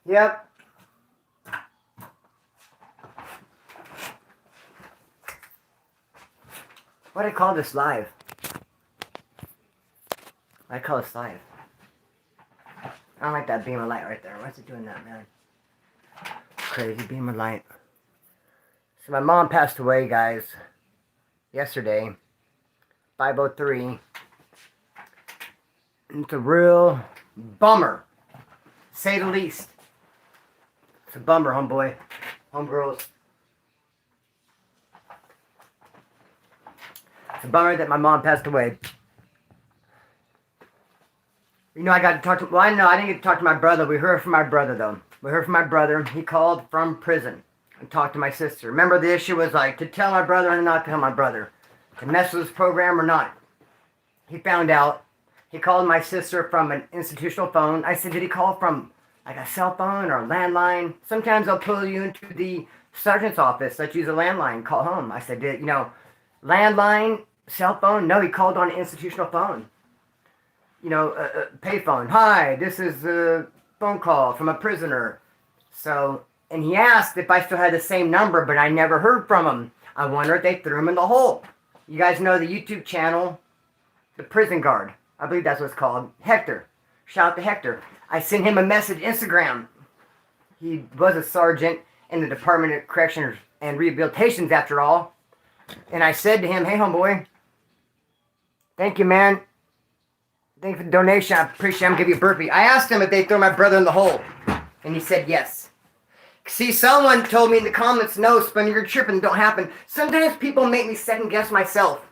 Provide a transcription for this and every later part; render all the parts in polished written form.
Yep. What do I call this live? I call this live. I don't like that beam of light right there. Why's it doing that, man? Crazy beam of light. So my mom passed away, guys, yesterday, 5:03. It's a real bummer, to say the least. It's a bummer, homeboy, homegirls. It's a bummer that my mom passed away. You know, I got to talk to, well, I know I didn't get to talk to my brother. We heard from my brother, though. We heard from my brother. He called from prison and talked to my sister. Remember, the issue was like to tell my brother and not tell my brother. To mess with this program or not. He found out. He called my sister from an institutional phone. I said, did he call from like a cell phone or a landline? Sometimes they'll pull you into the sergeant's office. Let's use a landline. Call home. I said, you know, landline, cell phone? No, he called on an institutional phone. You know, payphone. Hi, this is a phone call from a prisoner. So, and he asked if I still had the same number, but I never heard from him. I wonder if they threw him in the hole. You guys know the YouTube channel, The Prison Guard. I believe that's what it's called. Hector. Shout out to Hector. I sent him a message, Instagram. He was a sergeant in the Department of Corrections and Rehabilitations, after all. And I said to him, hey, homeboy, thank you, man. Thank you for the donation. I appreciate it. I'm going to give you a burpee. I asked him if they throw my brother in the hole. And he said yes. See, someone told me in the comments, no, Splinter, you're tripping. Don't happen. Sometimes people make me second guess myself.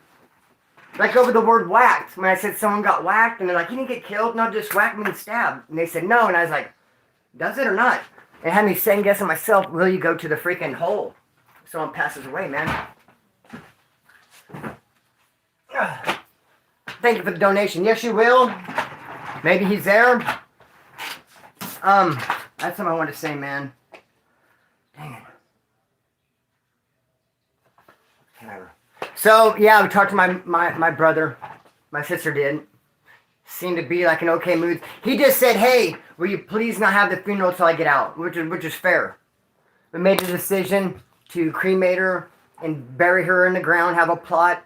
Like over the word whacked. When I said someone got whacked, and they're like, you didn't get killed? No, just whacked me and stabbed. And they said no. And I was like, does it or not? It had me second guessing myself. Will you go to the freaking hole if someone passes away, man? Thank you for the donation. Yes, you will. Maybe he's there. That's something I want to say, man. Dang it. Whatever. So, yeah, we talked to my brother. My sister did. Seemed to be like an okay mood. He just said, hey, will you please not have the funeral till I get out? Which is fair. We made the decision to cremate her and bury her in the ground, have a plot.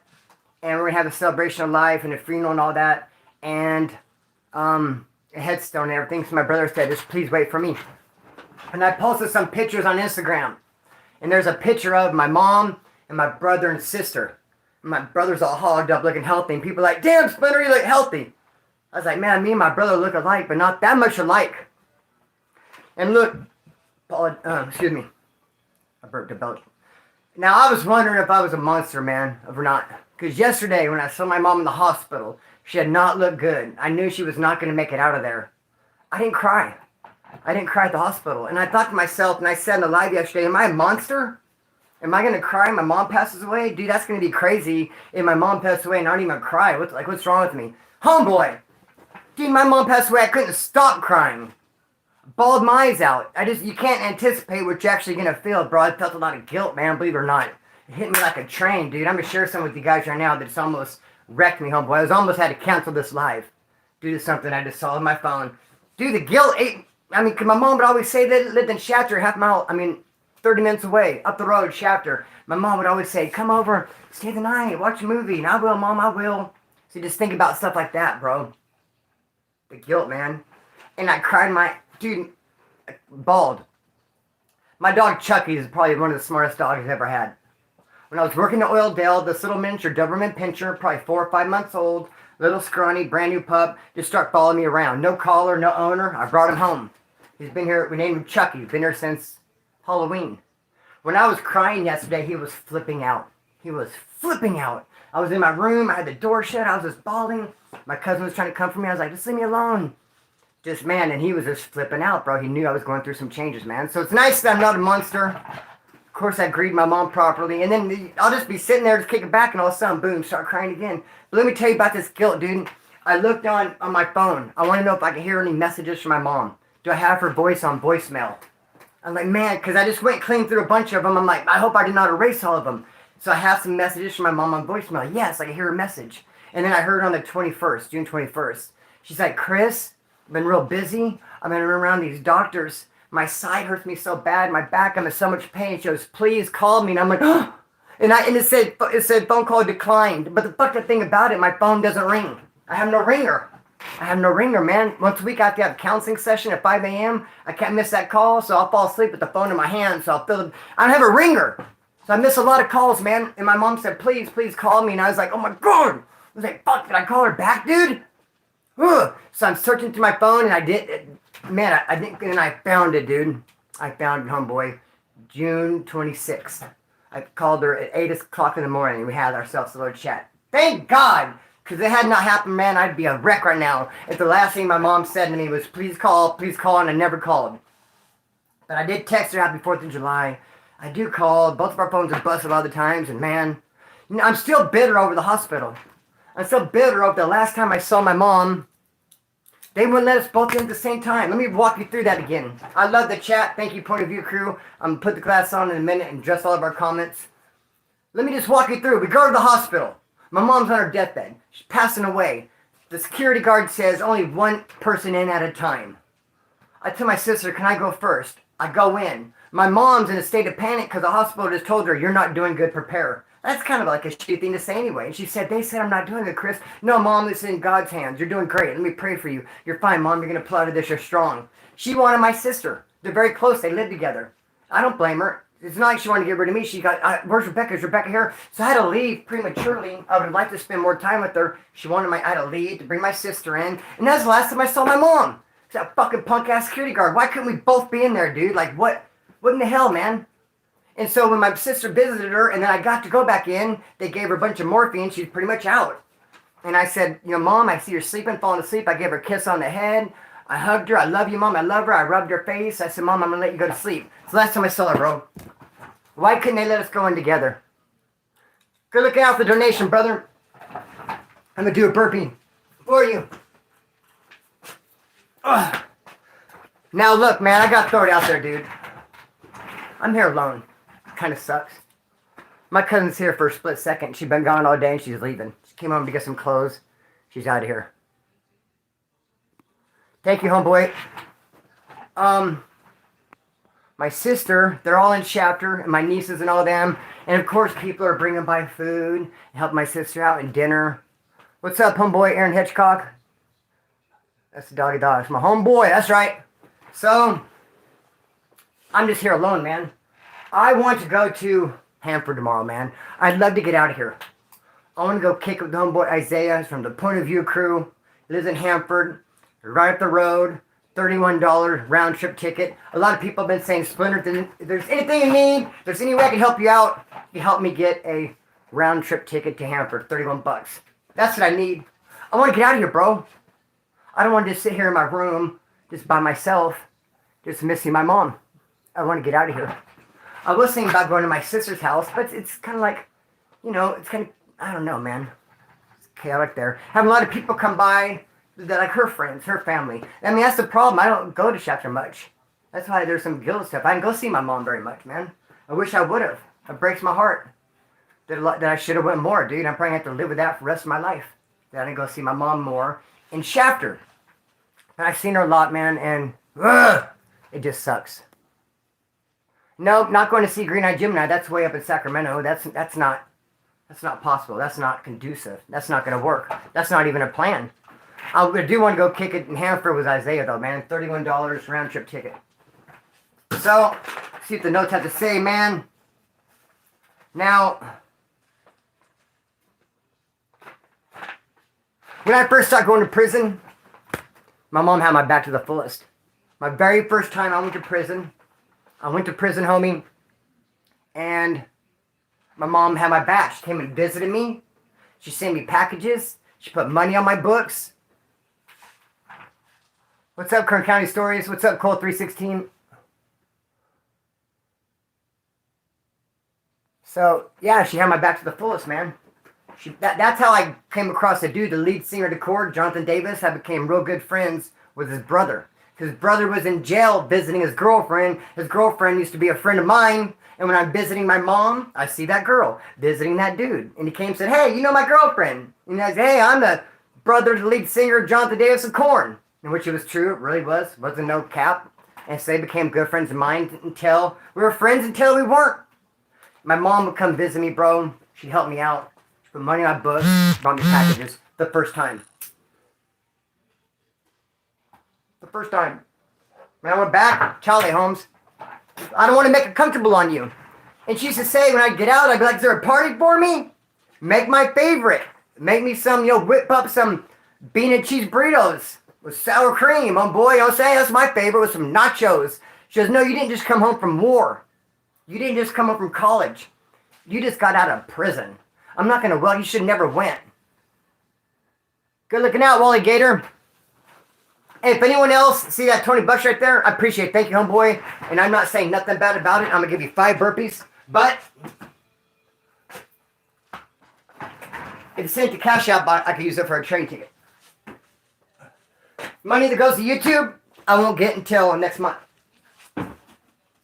And we're going to have a celebration of life and a funeral and all that. And a headstone and everything. So my brother said, just please wait for me. And I posted some pictures on Instagram. And there's a picture of my mom and my brother and sister. And my brother's all hogged up looking healthy. And people are like, damn, Splinter, you look healthy. I was like, man, me and my brother look alike, but not that much alike. And look, excuse me. I burped a belch. Now, I was wondering if I was a monster, man, or not. Because yesterday, when I saw my mom in the hospital, she had not looked good. I knew she was not going to make it out of there. I didn't cry. I didn't cry at the hospital. And I thought to myself, and I said in the live yesterday, am I a monster? Am I going to cry when my mom passes away? Dude, that's going to be crazy if my mom passed away and I don't even cry. What's wrong with me? Homeboy! Dude, my mom passed away. I couldn't stop crying. Bawled my eyes out. You can't anticipate what you're actually going to feel, bro. I felt a lot of guilt, man, believe it or not. It hit me like a train, dude. I'm going to share some with you guys right now that's almost wrecked me, homeboy. I almost had to cancel this live due to something I just saw on my phone. Dude, the guilt ate... I mean, my mom would always say they lived in Shafter, 30 minutes away, up the road, Shafter. My mom would always say, come over, stay the night, watch a movie. And I will, Mom, I will. So just think about stuff like that, bro. The guilt, man. And I cried dude, bawled. My dog Chucky is probably one of the smartest dogs I've ever had. When I was working at Oildale, this little miniature Doberman Pinscher, probably 4 or 5 months old, little scrawny, brand new pup, just start following me around. No collar, no owner. I brought him home. He's been here, we named him Chucky. He's been here since Halloween. When I was crying yesterday, he was flipping out. He was flipping out. I was in my room, I had the door shut, I was just bawling. My cousin was trying to comfort me. I was like, just leave me alone. Just, man, and he was just flipping out, bro. He knew I was going through some changes, man. So it's nice that I'm not a monster. Of course, I grieved my mom properly. And then I'll just be sitting there, just kicking back, and all of a sudden, boom, start crying again. But let me tell you about this guilt, dude. I looked on my phone. I want to know if I can hear any messages from my mom. Do I have her voice on voicemail? I'm like, man, because I just went clean through a bunch of them. I'm like, I hope I did not erase all of them. So I have some messages from my mom on voicemail. Yes, I can hear her message. And then I heard on the 21st, June 21st. She's like, Chris, I've been real busy. I've been around these doctors. My side hurts me so bad. My back, I'm in so much pain. She goes, please call me. And I'm like, oh. And it said phone call declined. But the fucking thing about it, my phone doesn't ring. I have no ringer. I have no ringer, man. Once a week I have to have a counseling session at 5 a.m. I can't miss that call, so I'll fall asleep with the phone in my hand. So I don't have a ringer. So I miss a lot of calls, man. And my mom said, please call me. And I was like, oh my God. I was like, fuck, did I call her back, dude? Ugh. So I'm searching through my phone, and I did. Man, I didn't, and I found it, dude. I found it, homeboy. June 26th. I called her at 8 o'clock in the morning. We had ourselves a little chat. Thank God! Because if it had not happened, man, I'd be a wreck right now. If the last thing my mom said to me was, please call, and I never called. But I did text her happy 4th of July. I do call. Both of our phones are busted all the times, and man, you know, I'm still bitter over the hospital. I'm still bitter over the last time I saw my mom. They wouldn't let us both in at the same time. Let me walk you through that again. I love the chat. Thank you, Point of View crew. I'm going to put the glass on in a minute and address all of our comments. Let me just walk you through. We go to the hospital. My mom's on her deathbed. She's passing away. The security guard says only one person in at a time. I tell my sister, can I go first? I go in. My mom's in a state of panic because the hospital just told her, you're not doing good, prepare. That's kind of like a shitty thing to say anyway. And she said, they said I'm not doing it, Chris. No, Mom, this is in God's hands. You're doing great. Let me pray for you. You're fine, Mom. You're going to pull out of this. You're strong. She wanted my sister. They're very close. They live together. I don't blame her. It's not like she wanted to get rid of me. She got, where's Rebecca? Is Rebecca here? So I had to leave prematurely. I would have liked to spend more time with her. I had to leave to bring my sister in. And that's the last time I saw my mom. It's that fucking punk-ass security guard. Why couldn't we both be in there, dude? Like, what in the hell, man? And so when my sister visited her and then I got to go back in, they gave her a bunch of morphine. She's pretty much out. And I said, you know, Mom, I see you're sleeping, falling asleep. I gave her a kiss on the head. I hugged her. I love you, Mom. I love her. I rubbed her face. I said, Mom, I'm going to let you go to sleep. So last time I saw her, bro. Why couldn't they let us go in together? Good looking out for the donation, brother. I'm going to do a burpee for you. Ugh. Now, look, man, I got to throw it out there, dude. I'm here alone. Kind of sucks. My cousin's here for a split second. She's been gone all day and she's leaving. She came home to get some clothes. She's out of here. Thank you, homeboy. My sister, they're all in chapter, and my nieces and all them. And of course, people are bringing by food and help my sister out in dinner. What's up, homeboy, Aaron Hitchcock? That's the doggy dog. It's my homeboy. That's right. So, I'm just here alone, man. I want to go to Hanford tomorrow, man. I'd love to get out of here. I want to go kick with the homeboy Isaiah from the Point of View crew. He lives in Hanford, right up the road. $31 round trip ticket. A lot of people have been saying, Splinter, if there's anything you need, if there's any way I can help you out, you help me get a round trip ticket to Hanford, 31 bucks. That's what I need. I want to get out of here, bro. I don't want to just sit here in my room, just by myself, just missing my mom. I want to get out of here. I was thinking about going to my sister's house, but it's kind of like, you know, it's kind of, I don't know, man. It's chaotic there. Having a lot of people come by, that like her friends, her family. I mean, that's the problem. I don't go to Chapter much. That's why there's some guilt stuff. I didn't go see my mom very much, man. I wish I would have. It breaks my heart that I should have went more, dude. I'm probably going to have to live with that for the rest of my life. That I didn't go see my mom more in Shafter. And I've seen her a lot, man, and it just sucks. No, not going to see Green Eye Gemini. That's way up in Sacramento. That's not possible. That's not conducive. That's not going to work. That's not even a plan. I do want to go kick it in Hanford with Isaiah, though, man. $31 round trip ticket. So, see what the notes have to say, man. Now, when I first started going to prison, my mom had my back to the fullest. My very first time I went to prison, homie, and my mom had my back. She came and visited me. She sent me packages. She put money on my books. What's up, Kern County Stories? What's up, Cole 316? So, yeah, she had my back to the fullest, man. That's how I came across the dude, the lead singer of the Chord, Jonathan Davis. I became real good friends with his brother. His brother was in jail visiting his girlfriend. His girlfriend used to be a friend of mine. And when I'm visiting my mom, I see that girl visiting that dude. And he came and said, hey, you know my girlfriend? And I said, hey, I'm the brother of the lead singer, Jonathan Davis of Korn. In which it was true, it really was. Wasn't no cap. And so they became good friends of mine until we were friends until we weren't. My mom would come visit me, bro. She'd help me out. She'd put money on my books, brought me packages the first time. The first time. When I went back, Charlie Holmes, I don't want to make it comfortable on you. And she used to say when I'd get out, I'd be like, is there a party for me? Make my favorite. Make me some, whip up some bean and cheese burritos with sour cream. Oh boy, I'll say that's my favorite with some nachos. She goes, no, you didn't just come home from war. You didn't just come home from college. You just got out of prison. I'm not going to, well, you should never went. Good looking out, Wally Gator. Hey, if anyone else see that $20 right there, I appreciate it. Thank you, homeboy. And I'm not saying nothing bad about it. I'm going to give you 5 burpees. But if you send it to Cash App, I could use it for a train ticket. Money that goes to YouTube, I won't get until next month.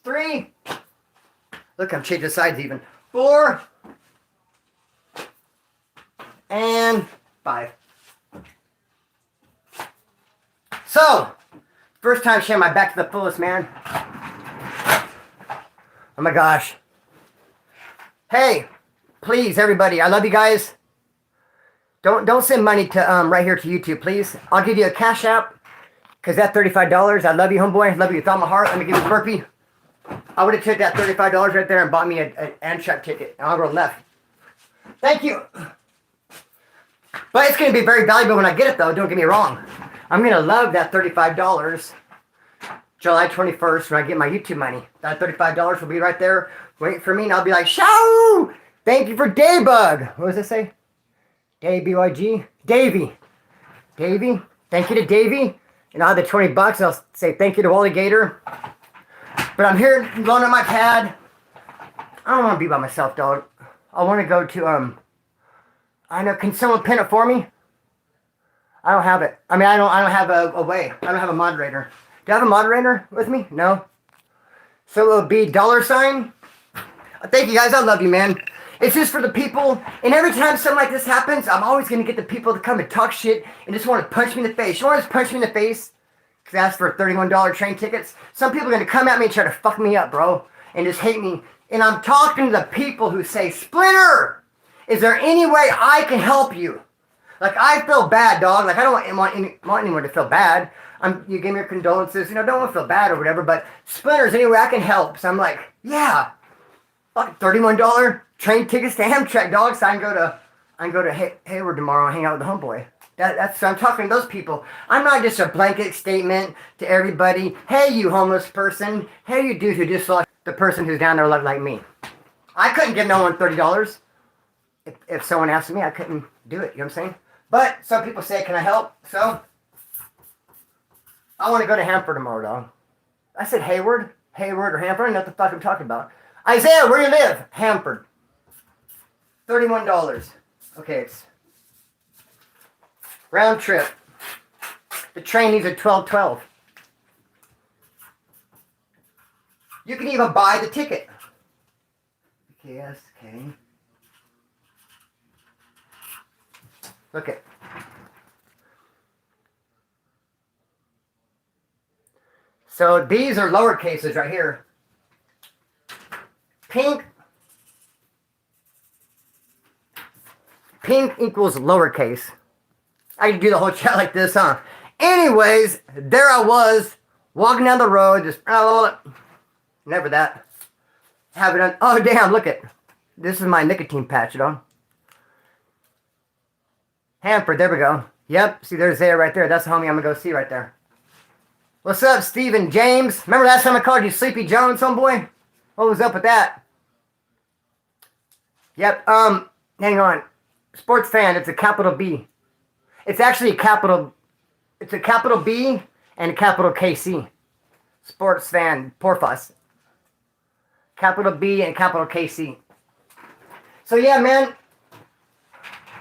3. Look, I'm changing sides even. 4. And 5. So, first time sharing my back to the fullest, man. Oh my gosh. Hey, please, everybody, I love you guys. Don't send money to right here to YouTube, please. I'll give you a Cash App, because that $35, I love you, homeboy. I love you with all my heart. Let me give you a burpee. I would have took that $35 right there and bought me an Amtrak ticket, and I'll go left. Thank you. But it's going to be very valuable when I get it, though. Don't get me wrong. I'm going to love that $35 July 21st when I get my YouTube money. That $35 will be right there waiting for me, and I'll be like, shoo! Thank you for Daybug. What does it say? Day-B-Y-G? Davey. Davey. Thank you to Davey. And I'll have the $20, and I'll say thank you to Wally Gator. But I'm here blowing up my pad. I don't want to be by myself, dog. I want to go to, I know, can someone pin it for me? I don't have it. I mean, I don't have a way. I don't have a moderator. Do I have a moderator with me? No. So it'll be $. Thank you guys. I love you, man. It's just for the people. And every time something like this happens, I'm always going to get the people to come and talk shit and just want to punch me in the face. You want to just punch me in the face? Because I asked for $31 train tickets. Some people are going to come at me and try to fuck me up, bro. And just hate me. And I'm talking to the people who say, Splinter, is there any way I can help you? Like, I feel bad, dog. Like, I don't want anyone to feel bad. You give me your condolences. Don't want to feel bad or whatever. But Splinter's any way I can help. So I'm like, yeah. Fucking $31 train tickets to Amtrak, dog. So I can go to Hayward tomorrow and hang out with the homeboy. That's so I'm talking to those people. I'm not just a blanket statement to everybody. Hey, you homeless person. Hey, you dude who just lost the person who's down there like me. I couldn't give no one $30. If someone asked me, I couldn't do it. You know what I'm saying? But some people say, can I help? So I want to go to Hanford tomorrow, dog. I said Hayward or Hanford. I don't know what the fuck I'm talking about. Isaiah, where you live? Hanford. $31. Okay, it's round trip. The train leaves at 12:12. You can even buy the ticket. Yes, okay. Look it. So these are lower cases right here. Pink equals lowercase. I can do the whole chat like this, huh? Anyways, there I was, walking down the road, just, never that. Having an, oh damn, look it. This is my nicotine patch, Hanford, there we go. Yep, see there's there right there. That's the homie I'm gonna go see right there. What's up, Stephen James? Remember last time I called you Sleepy Jones, homeboy? What was up with that? Yep, hang on. Sports fan, it's a capital B. It's actually it's a capital B and a capital KC. Sports fan, Porfas. Capital B and capital KC. So yeah, man.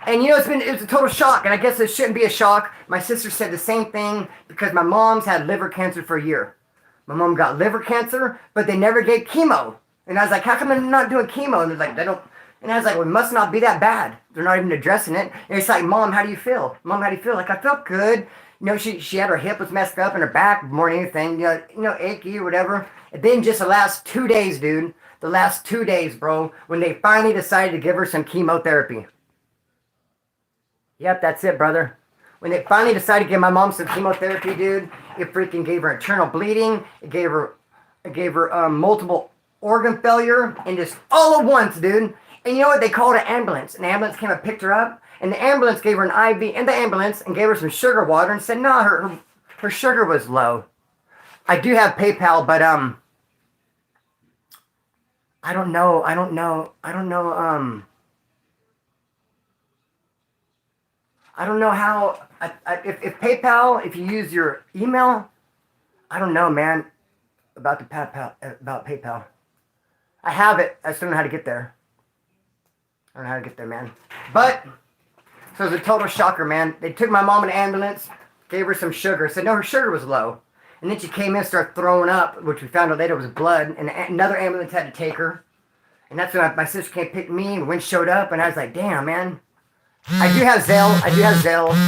And it's a total shock, and I guess it shouldn't be a shock. My sister said the same thing because my mom's had liver cancer for a year. My mom got liver cancer, but they never gave chemo. And I was like, how come they're not doing chemo? And they're like, they don't. And I was like, well, it must not be that bad. They're not even addressing it. And it's like, Mom, how do you feel? Mom, how do you feel? Like, I felt good. She had her hip was messed up and her back more than anything, achy or whatever. And then just the last 2 days, dude, the last 2 days, bro, when they finally decided to give her some chemotherapy. Yep, that's it, brother. When they finally decided to give my mom some chemotherapy, dude, it freaking gave her internal bleeding. It gave her multiple organ failure, and just all at once, dude. And you know what? They called an ambulance. And the ambulance came and picked her up. And the ambulance gave her an IV in the ambulance and gave her some sugar water and said, no, her sugar was low. I do have PayPal, but I don't know how, if PayPal, if you use your email, I don't know, man, about PayPal. I have it. I just don't know how to get there. I don't know how to get there, man. But, so it was a total shocker, man. They took my mom in an ambulance, gave her some sugar, said no, her sugar was low. And then she came in and started throwing up, which we found out later was blood, and another ambulance had to take her. And that's when my sister came pick me, and Wynn showed up, and I was like, damn, man. I do have Zelle.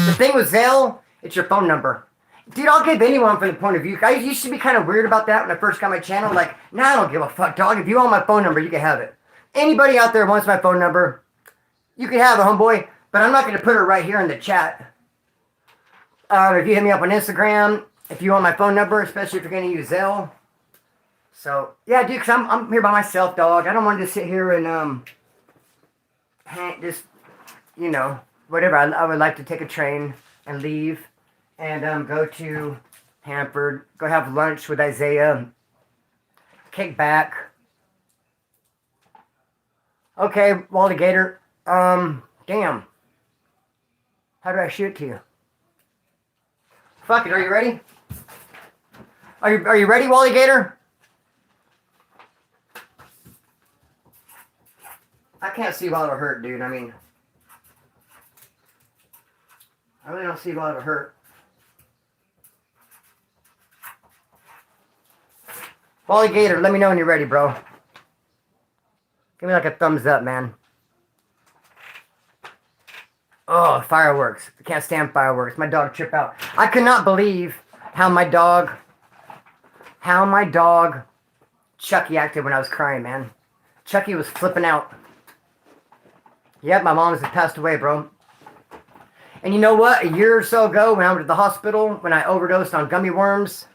The thing with Zelle, it's your phone number. Dude, I'll give anyone from the point of view. I used to be kind of weird about that when I first got my channel. Like, nah, I don't give a fuck, dog. If you want my phone number, you can have it. Anybody out there wants my phone number, you can have it, homeboy. But I'm not going to put it right here in the chat. If you hit me up on Instagram, if you want my phone number, especially if you're going to use Zelle. So, yeah, dude, because I'm here by myself, dog. I don't want to just sit here and, just, whatever. I would like to take a train and leave and go to Hanford, go have lunch with Isaiah, kick back. Okay, Wally Gator. Damn. How do I shoot to you? Fuck it, are you ready? Are you ready, Wally Gator? I can't see while it'll hurt, dude. I mean, I really don't see while it'll hurt. Wally Gator, let me know when you're ready, bro. Give me like a thumbs up, man. Oh, fireworks. I can't stand fireworks. My dog tripped out. I could not believe how my dog Chucky acted when I was crying, man. Chucky was flipping out. Yep, my mom has passed away, bro. And you know what? A year or so ago, when I went to the hospital, when I overdosed on gummy worms.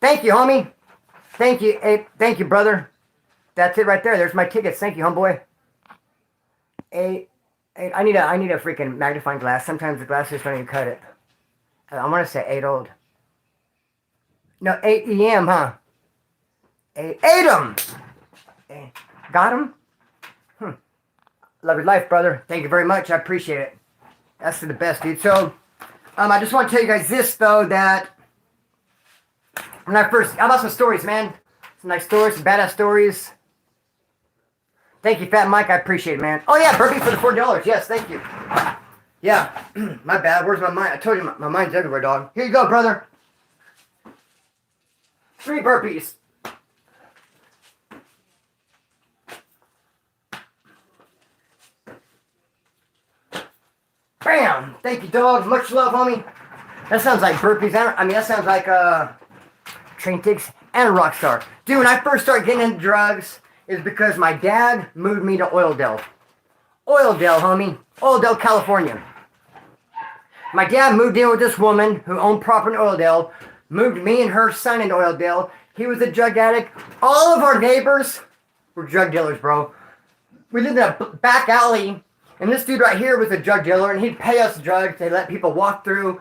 Thank you, homie. Thank you. Hey, thank you, brother. That's it right there. There's my tickets. Thank you, homeboy. I need a freaking magnifying glass. Sometimes the glasses don't even cut it. I want to say 8 old. No, 8 EM, huh? 8 'em. Got him? Love your life, brother. Thank you very much. I appreciate it. That's the best, dude. So, I just want to tell you guys this, though, that when how about some stories, man? Some nice stories, some badass stories. Thank you, Fat Mike. I appreciate it, man. Oh, yeah, burpee for the $4. Yes, thank you. Yeah, my bad. Where's my mind? I told you my mind's everywhere, dog. Here you go, brother. 3 burpees. Bam! Thank you, dog. Much love, homie. That sounds like burpees. That sounds like train tickets and a rock star. Dude, when I first started getting into drugs, is because my dad moved me to Oildale. Oildale, homie. Oildale, California. My dad moved in with this woman who owned property in Oildale, moved me and her son into Oildale. He was a drug addict. All of our neighbors were drug dealers, bro. We lived in a back alley, and this dude right here was a drug dealer, and he'd pay us drugs to let people walk through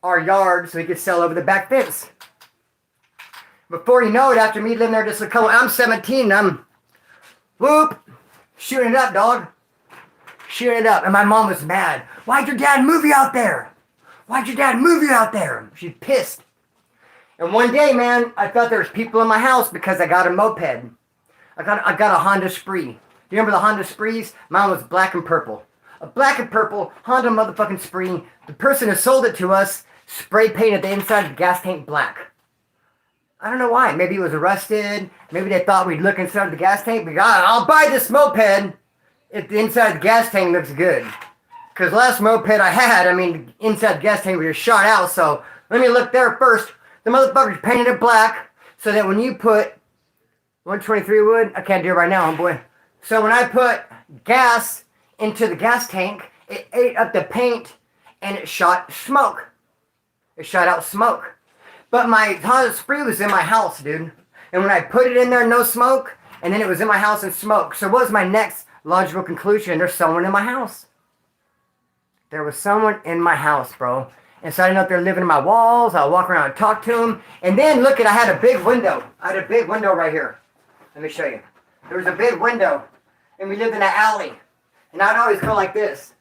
our yard so he could sell over the back fence. Before you know it, after me living there just a couple, I'm 17, I'm, shooting it up, dog. Shooting it up. And my mom was mad. Why'd your dad move you out there? Why'd your dad move you out there? She's pissed. And one day, man, I thought there was people in my house because I got a moped. I got a Honda Spree. Do you remember the Honda Sprees? Mine was black and purple. A black and purple Honda motherfucking Spree. The person who sold it to us spray painted the inside of the gas tank black. I don't know why. Maybe he was arrested. Maybe they thought we'd look inside the gas tank. I'll buy this moped if the inside of the gas tank looks good. Because last moped I had, I mean, inside the gas tank was just shot out. So let me look there first. The motherfucker's painted it black so that when you put 123 wood, I can't do it right now, homeboy. So when I put gas into the gas tank, it ate up the paint and it shot smoke. It shot out smoke. But my Honda Spree was in my house, dude. And when I put it in there, no smoke, and then it was in my house and smoke. So what was my next logical conclusion? There's someone in my house. There was someone in my house, bro. And so I didn't know if they're living in my walls. I'll walk around and talk to them. And then, look, I had a big window. I had a big window right here. Let me show you. There was a big window. And we lived in an alley. And I'd always go like this.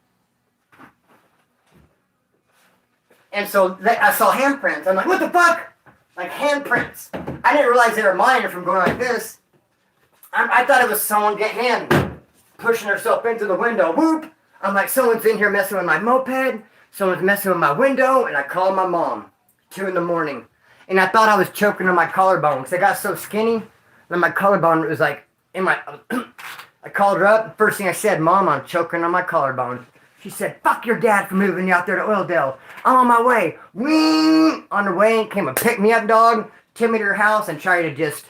And so I saw handprints. I'm like, what the fuck? Like handprints. I didn't realize they were mine from going like this. I thought it was someone getting in, pushing herself into the window. Whoop! I'm like, someone's in here messing with my moped. Someone's messing with my window. And I called my mom. 2 in the morning. And I thought I was choking on my collarbone because I got so skinny. And my collarbone was like in my... I called her up. First thing I said, Mom, I'm choking on my collarbone. She said, fuck your dad for moving you out there to Oildale. I'm on my way. Wing! On the way, came and picked me up, dog. Took me to her house and tried to just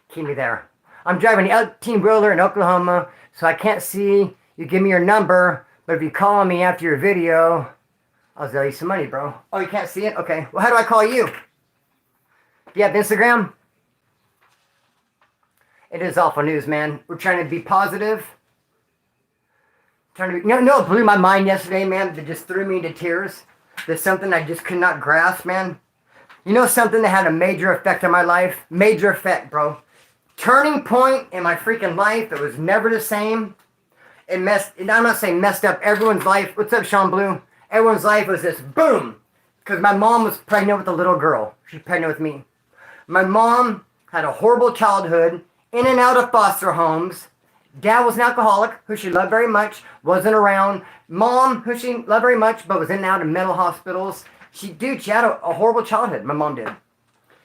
keep me there. I'm driving the 18-wheeler in Oklahoma, so I can't see. You give me your number, but if you call me after your video, I'll sell you some money, bro. Oh, you can't see it? Okay. Well, how do I call you? Do you have Instagram? It is awful news, man. We're trying to be positive. You know what blew my mind yesterday, man? That just threw me into tears? There's something I just could not grasp, man. You know something that had a major effect on my life? Major effect, bro. Turning point in my freaking life. It was never the same. I'm not saying messed up everyone's life. What's up, Sean Blue? Everyone's life was this boom. Because my mom was pregnant with a little girl. She's pregnant with me. My mom had a horrible childhood. In and out of foster homes. Dad was an alcoholic, who she loved very much, wasn't around. Mom, who she loved very much, but was in and out of mental hospitals. She had a horrible childhood, my mom did.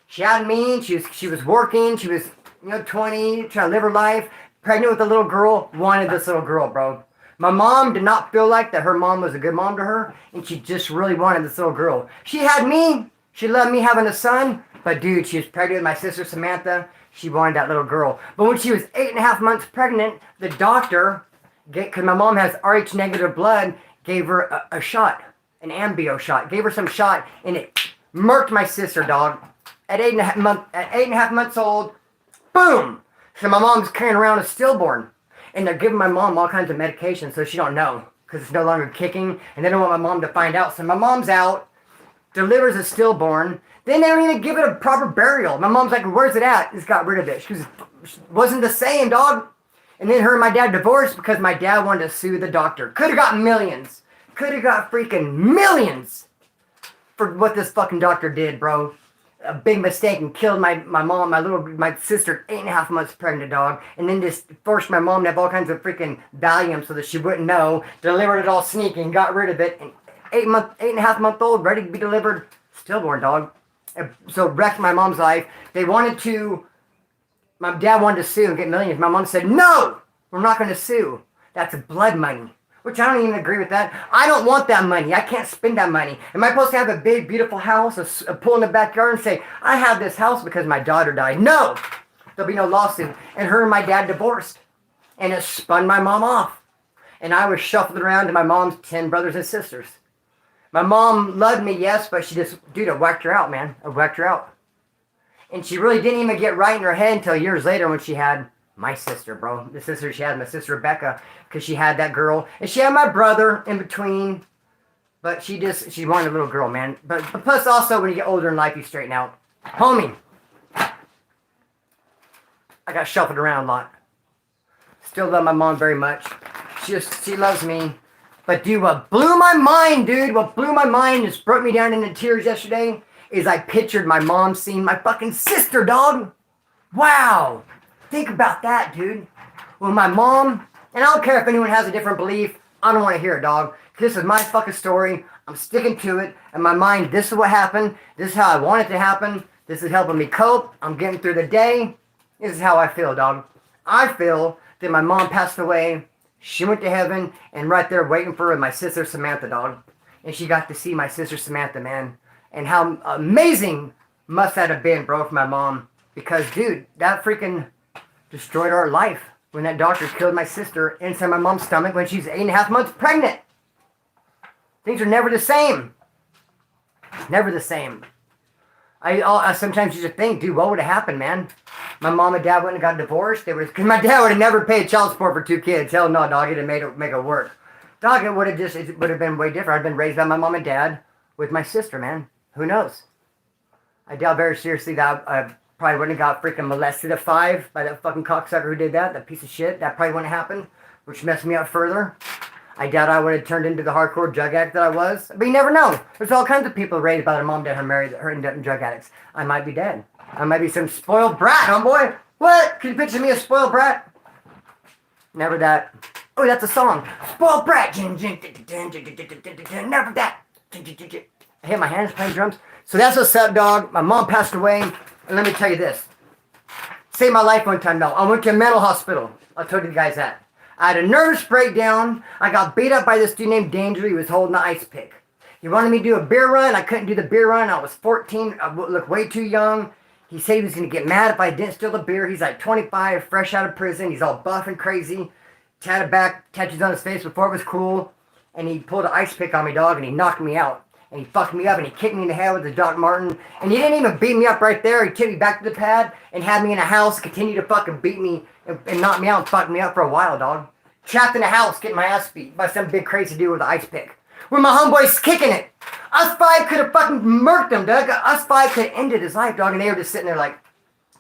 She had me, she was working, she was, 20, trying to live her life, pregnant with a little girl, wanted this little girl, bro. My mom did not feel like that her mom was a good mom to her, and she just really wanted this little girl. She had me, she loved me having a son, but dude, she was pregnant with my sister Samantha. She wanted that little girl. But when she was 8.5 months pregnant, the doctor, because my mom has Rh negative blood, gave her a shot, an ambio shot. Gave her some shot, and it murked my sister, dog. At 8.5 months old, boom! So my mom's carrying around a stillborn. And they're giving my mom all kinds of medication so she don't know. Because it's no longer kicking. And they don't want my mom to find out. So my mom's out, delivers a stillborn. Then they don't even give it a proper burial. My mom's like, where's it at? Just got rid of it. She wasn't the same, dog. And then her and my dad divorced because my dad wanted to sue the doctor. Could have got millions. Could have got freaking millions for what this fucking doctor did, bro. A big mistake and killed my mom, my sister, 8.5 months pregnant, dog. And then just forced my mom to have all kinds of freaking Valium so that she wouldn't know. Delivered it all sneaky and got rid of it. And 8.5 month old, ready to be delivered, stillborn, dog. So wrecked my mom's life. My dad wanted to sue and get millions. My mom said, no, we're not going to sue. That's blood money. Which I don't even agree with that. I don't want that money. I can't spend that money. Am I supposed to have a big, beautiful house, a pool in the backyard and say, I have this house because my daughter died? No, there'll be no lawsuit. And her and my dad divorced. And it spun my mom off. And I was shuffled around to my mom's 10 brothers and sisters. My mom loved me, yes, but I whacked her out, man. I whacked her out. And she really didn't even get right in her head until years later when she had my sister, bro. The sister she had, my sister Rebecca, because she had that girl. And she had my brother in between. But she wanted a little girl, man. But plus also, when you get older in life, you straighten out. Homie. I got shuffled around a lot. Still love my mom very much. She loves me. But dude, what blew my mind, just broke me down into tears yesterday, is I pictured my mom seeing my fucking sister, dog. Wow. Think about that, dude. Well, my mom, and I don't care if anyone has a different belief, I don't want to hear it, dog. This is my fucking story. I'm sticking to it. In my mind, this is what happened. This is how I want it to happen. This is helping me cope. I'm getting through the day. This is how I feel, dog. I feel that my mom passed away She went to heaven, and right there waiting for her, my sister Samantha, dog. And she got to see my sister Samantha, man. And how amazing must that have been, bro, for my mom. Because, dude, that freaking destroyed our life when that doctor killed my sister inside my mom's stomach when she's 8.5 months pregnant. Things are never the same. Never the same. I sometimes used to think, dude, what would have happened, man? My mom and dad wouldn't have got divorced. Because my dad would have never paid child support for 2 kids. Hell no, dog. He'd have make it work. Dog, it would have been way different. I'd been raised by my mom and dad with my sister, man. Who knows? I doubt very seriously that I probably wouldn't have got freaking molested at 5 by that fucking cocksucker who did that. That piece of shit. That probably wouldn't have happened, which messed me up further. I doubt I would have turned into the hardcore drug addict that I was. But you never know. There's all kinds of people raised by their mom, dad, and married that are ended up in drug addicts. I might be dead. I might be some spoiled brat, homeboy. What? Can you picture me a spoiled brat? Never that. Oh, that's a song. Spoiled brat. Never that. I hit my hands playing drums. So that's what's up, dog. My mom passed away. And let me tell you this. Saved my life one time, though. I went to a mental hospital. I told you guys that. I had a nervous breakdown. I got beat up by this dude named Danger. He was holding the ice pick. He wanted me to do a beer run. I couldn't do the beer run. I was 14. I looked way too young. He said he was going to get mad if I didn't steal the beer. He's like 25, fresh out of prison. He's all buff and crazy. Tatted back, tattoos on his face before it was cool. And he pulled an ice pick on me, dog, and he knocked me out. And he fucked me up, and he kicked me in the head with the Doc Martin. And he didn't even beat me up right there. He took me back to the pad and had me in a house, continued to fucking beat me and knock me out and fuck me up for a while, dog. Trapped in a house, getting my ass beat by some big crazy dude with an ice pick. With my homeboys kicking it. Us 5 could have fucking murked him, dog. Us 5 could have ended his life, dog. And they were just sitting there like,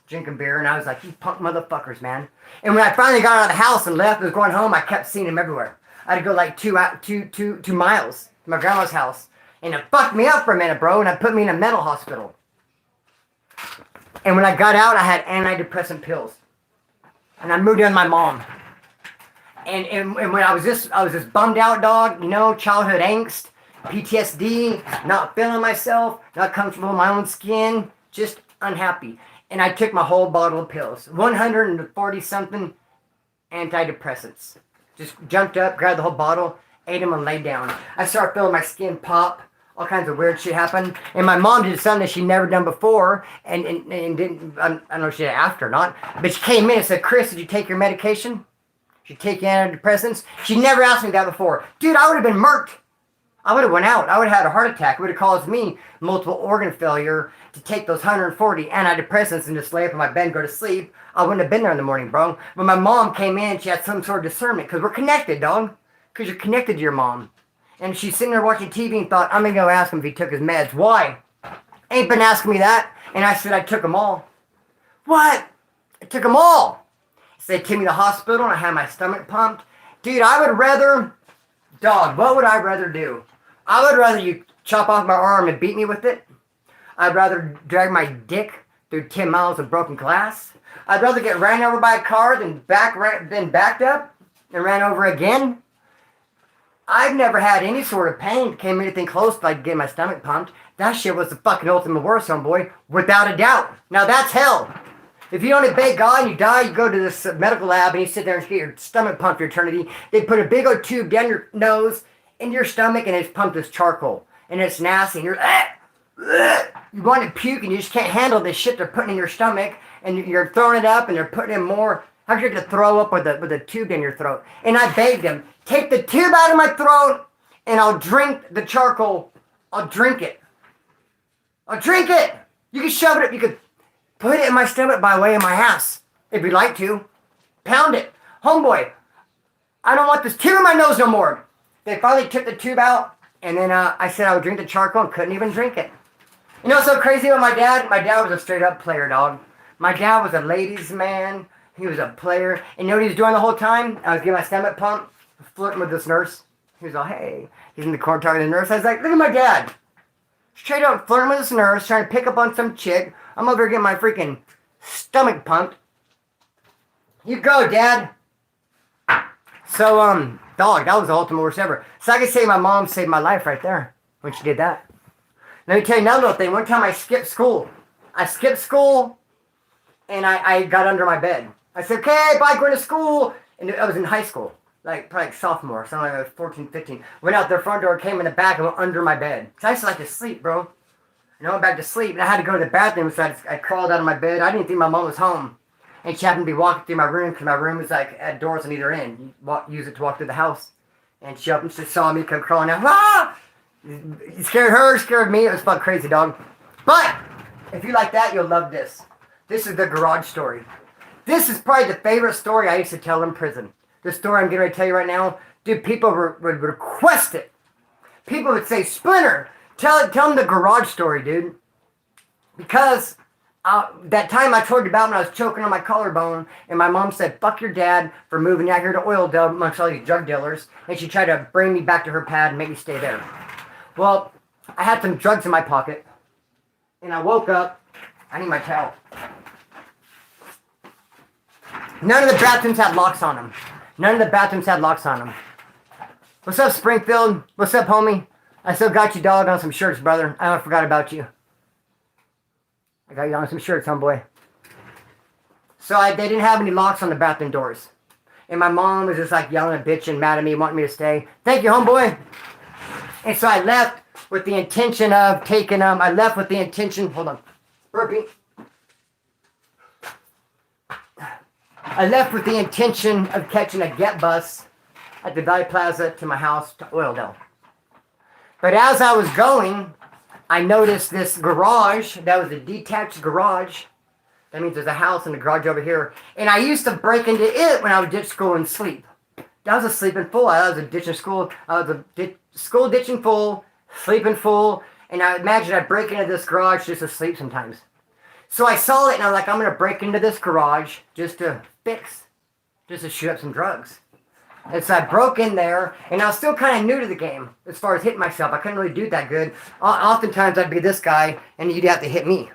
drinking beer. And I was like, you punk motherfuckers, man. And when I finally got out of the house and left and was going home, I kept seeing him everywhere. I had to go like 2 miles to my grandma's house. And it fucked me up for a minute, bro. And it put me in a mental hospital. And when I got out, I had antidepressant pills. And I moved in with my mom. And when I was just bummed out, dog, you know, childhood angst, PTSD, not feeling myself, not comfortable in my own skin, just unhappy. And I took my whole bottle of pills, 140 something antidepressants. Just jumped up, grabbed the whole bottle, ate them and laid down. I started feeling my skin pop. All kinds of weird shit happened. And my mom did something that she'd never done before and didn't, I don't know if she did after or not, but she came in and said, Chris, did you take your medication? Did you take your antidepressants? She never asked me that before. Dude, I would have been murked. I would have went out. I would have had a heart attack. It would have caused me multiple organ failure to take those 140 antidepressants and just lay up in my bed and go to sleep. I wouldn't have been there in the morning, bro. When my mom came in, she had some sort of discernment because we're connected, dog. Because you're connected to your mom. And she's sitting there watching TV and thought, I'm going to go ask him if he took his meds. Why? Ain't been asking me that. And I said, I took them all. What? I took them all. So they took me to the hospital and I had my stomach pumped. Dude, I would rather, dog, what would I rather do? I would rather you chop off my arm and beat me with it. I'd rather drag my dick through 10 miles of broken glass. I'd rather get ran over by a car than backed up and ran over again. I've never had any sort of pain came anything close to like getting my stomach pumped. That shit was the fucking ultimate worst, homeboy, without a doubt. Now that's hell. If you don't obey God and you die, you go to this medical lab and you sit there and get your stomach pumped for eternity. They put a big old tube down your nose, into your stomach, and it's pumped with charcoal. And it's nasty. And you're, you want to puke and you just can't handle this shit they're putting in your stomach. And you're throwing it up and they're putting in more. How'd you get to throw up with a tube in your throat? And I begged him, take the tube out of my throat and I'll drink the charcoal. I'll drink it. I'll drink it. You can shove it up. You could put it in my stomach by way of my ass if you'd like to. Pound it. Homeboy, I don't want this tube in my nose no more. They finally took the tube out and then I said I would drink the charcoal and couldn't even drink it. You know what's so crazy about my dad? My dad was a straight up player, dog. My dad was a ladies' man. He was a player. And you know what he was doing the whole time? I was getting my stomach pumped, flirting with this nurse. He was all, hey. He's in the corner talking to the nurse. I was like, look at my dad. Straight up flirting with this nurse, trying to pick up on some chick. I'm over here getting my freaking stomach pumped. You go, Dad. So, dog, that was the ultimate worst ever. So I can say my mom saved my life right there when she did that. Let me tell you another little thing. One time I skipped school. And I got under my bed. I said, okay, bye, going to school. And I was in high school. probably like sophomore, something like 14, 15. Went out their front door, came in the back, and went under my bed. So I used to like to sleep, bro. And I went back to sleep, and I had to go to the bathroom, so I crawled out of my bed. I didn't think my mom was home. And she happened to be walking through my room, because my room was like had doors on either end. You use it to walk through the house. And she opened, she saw me come crawling out. Ah! It scared her, scared me. It was fucking crazy, dog. But if you like that, you'll love this. This is the garage story. This is probably the favorite story I used to tell in prison. The story I'm getting ready to tell you right now, dude, people would request it. People would say, Splinter, tell them the garage story, dude. Because that time I told you about when I was choking on my collarbone, and my mom said, fuck your dad for moving out here to Oil Dub amongst all these drug dealers, and she tried to bring me back to her pad and make me stay there. Well, I had some drugs in my pocket, and I woke up. I need my towel. None of the bathrooms had locks on them. None of the bathrooms had locks on them. What's up, Springfield? What's up, homie? I still got you, dog, on some shirts, brother. I forgot about you. I got you on some shirts, homeboy. So they didn't have any locks on the bathroom doors. And my mom was just like yelling and bitching, mad at me, wanting me to stay. Thank you, homeboy. And so I left with the intention of taking hold on, burpee. I left with the intention of catching a get bus at the Valley Plaza to my house to Oildale. But as I was going, I noticed this garage. That was a detached garage. That means there's a house and a garage over here. And I used to break into it when I would ditch school and sleep. I was a sleeping fool. I was a ditching school. I was a school ditching fool, sleeping fool. And I imagine I'd break into this garage just to sleep sometimes. So I saw it and I'm like, I'm going to break into this garage just to shoot up some drugs. And so I broke in there, and I was still kind of new to the game as far as hitting myself. I couldn't really do that good. Oftentimes I'd be this guy, and you'd have to hit me.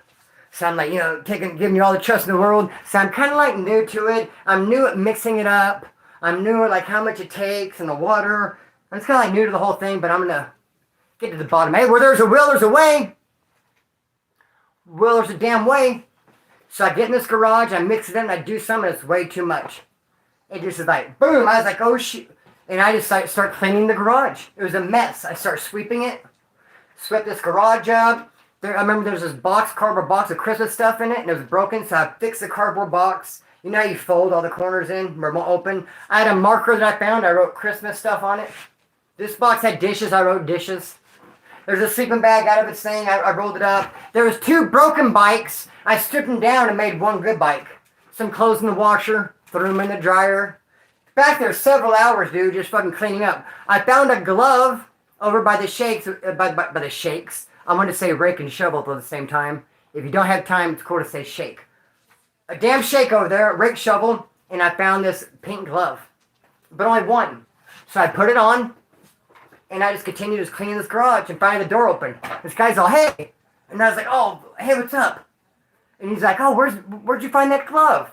So I'm like, giving you all the trust in the world. So I'm kind of like new to it. I'm new at mixing it up. I'm new at like how much it takes and the water. I'm just kind of like new to the whole thing, but I'm going to get to the bottom. Hey, where there's a will, there's a way. Will, there's a damn way. So I get in this garage, I mix it in, and I do something that's way too much. It just is like, boom, I was like, oh shit. And I just start cleaning the garage. It was a mess. I start sweeping it. Swept this garage up. I remember there was this cardboard box of Christmas stuff in it, and it was broken, so I fixed the cardboard box. You know how you fold all the corners in, where it won't open? I had a marker that I found, I wrote Christmas stuff on it. This box had dishes, I wrote dishes. There's a sleeping bag out of its thing, I rolled it up. There was 2 broken bikes. I stripped them down and made 1 good bike. Some clothes in the washer. Threw them in the dryer. Back there several hours, dude, just fucking cleaning up. I found a glove over by the shakes, by the shakes. I'm going to say rake and shovel at the same time. If you don't have time, it's cool to say shake. A damn shake over there, rake, shovel, and I found this pink glove. But only 1. So I put it on, and I just continued just cleaning this garage, and finally the door opened. This guy's all, hey. And I was like, oh, hey, what's up? And he's like, oh, where'd you find that glove?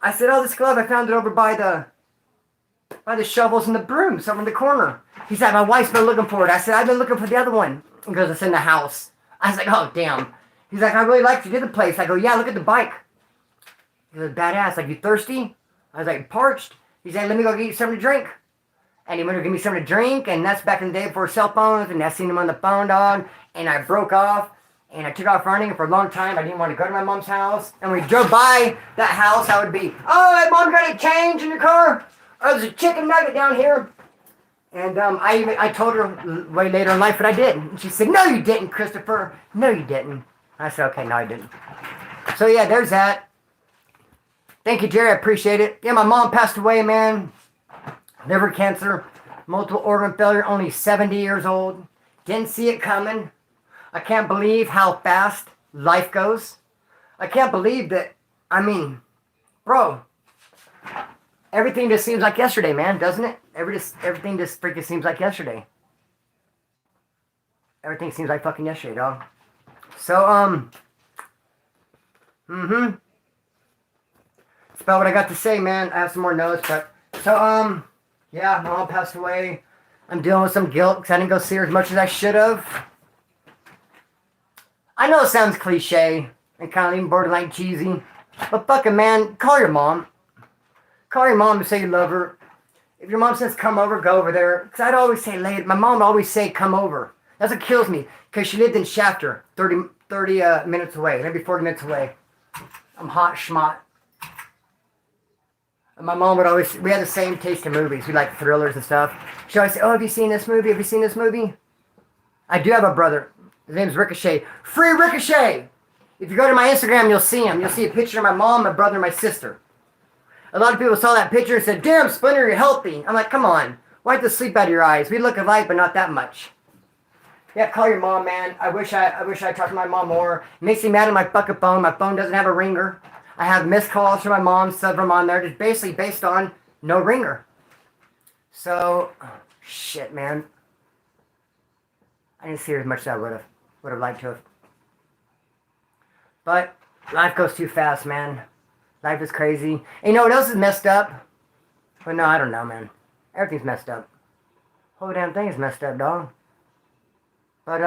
I said, oh, this glove, I found it over by the shovels and the brooms over in the corner. He said, my wife's been looking for it. I said, I've been looking for the other one. He goes, it's in the house. I was like, oh, damn. He's like, I really like you did the place. I go, yeah, look at the bike. He goes, badass. Like, you thirsty? I was like, parched. He said, let me go get you something to drink. And he went to give me something to drink, and that's back in the day before cell phones, and I seen him on the phone, dog, and I broke off. And I took off running for a long time. I didn't want to go to my mom's house. And when we drove by that house, I would be, oh, hey, Mom, got any change in your car? Oh, there's a chicken nugget down here. And I told her way later in life that I did. And she said, no, you didn't, Christopher. No, you didn't. I said, okay, no, I didn't. So, yeah, there's that. Thank you, Jerry. I appreciate it. Yeah, my mom passed away, man. Liver cancer, multiple organ failure, only 70 years old. Didn't see it coming. I can't believe how fast life goes. I can't believe that, bro, everything just seems like yesterday, man, doesn't it? Everything just freaking seems like yesterday. Everything seems like fucking yesterday, dog. So, that's about what I got to say, man. I have some more notes, but, so, yeah, my mom passed away. I'm dealing with some guilt because I didn't go see her as much as I should have. I know it sounds cliche and kind of even borderline cheesy, but fucking man, call your mom. Call your mom and say you love her. If your mom says come over, go over there. Because I'd always say, my mom would always say come over. That's what kills me. Because she lived in Shafter, 30 minutes away, maybe 40 minutes away. I'm hot schmott. And my mom would always, we had the same taste in movies. We like thrillers and stuff. She'd always say, oh, have you seen this movie? Have you seen this movie? I do have a brother. His name's Ricochet. Free Ricochet! If you go to my Instagram, you'll see him. You'll see a picture of my mom, my brother, and my sister. A lot of people saw that picture and said, damn, Splinter, you're healthy. I'm like, come on. Wipe the sleep out of your eyes. We look alike, but not that much. Yeah, call your mom, man. I wish I talked to my mom more. It makes me mad at my fucking phone. My phone doesn't have a ringer. I have missed calls from my mom, several on there, just basically based on no ringer. So, shit, man. I didn't see her as much as I would have liked to have. But life goes too fast, man. Life is crazy. And you know what else is messed up? Well, no, I don't know, man. Everything's messed up. Whole damn thing is messed up, dog. But,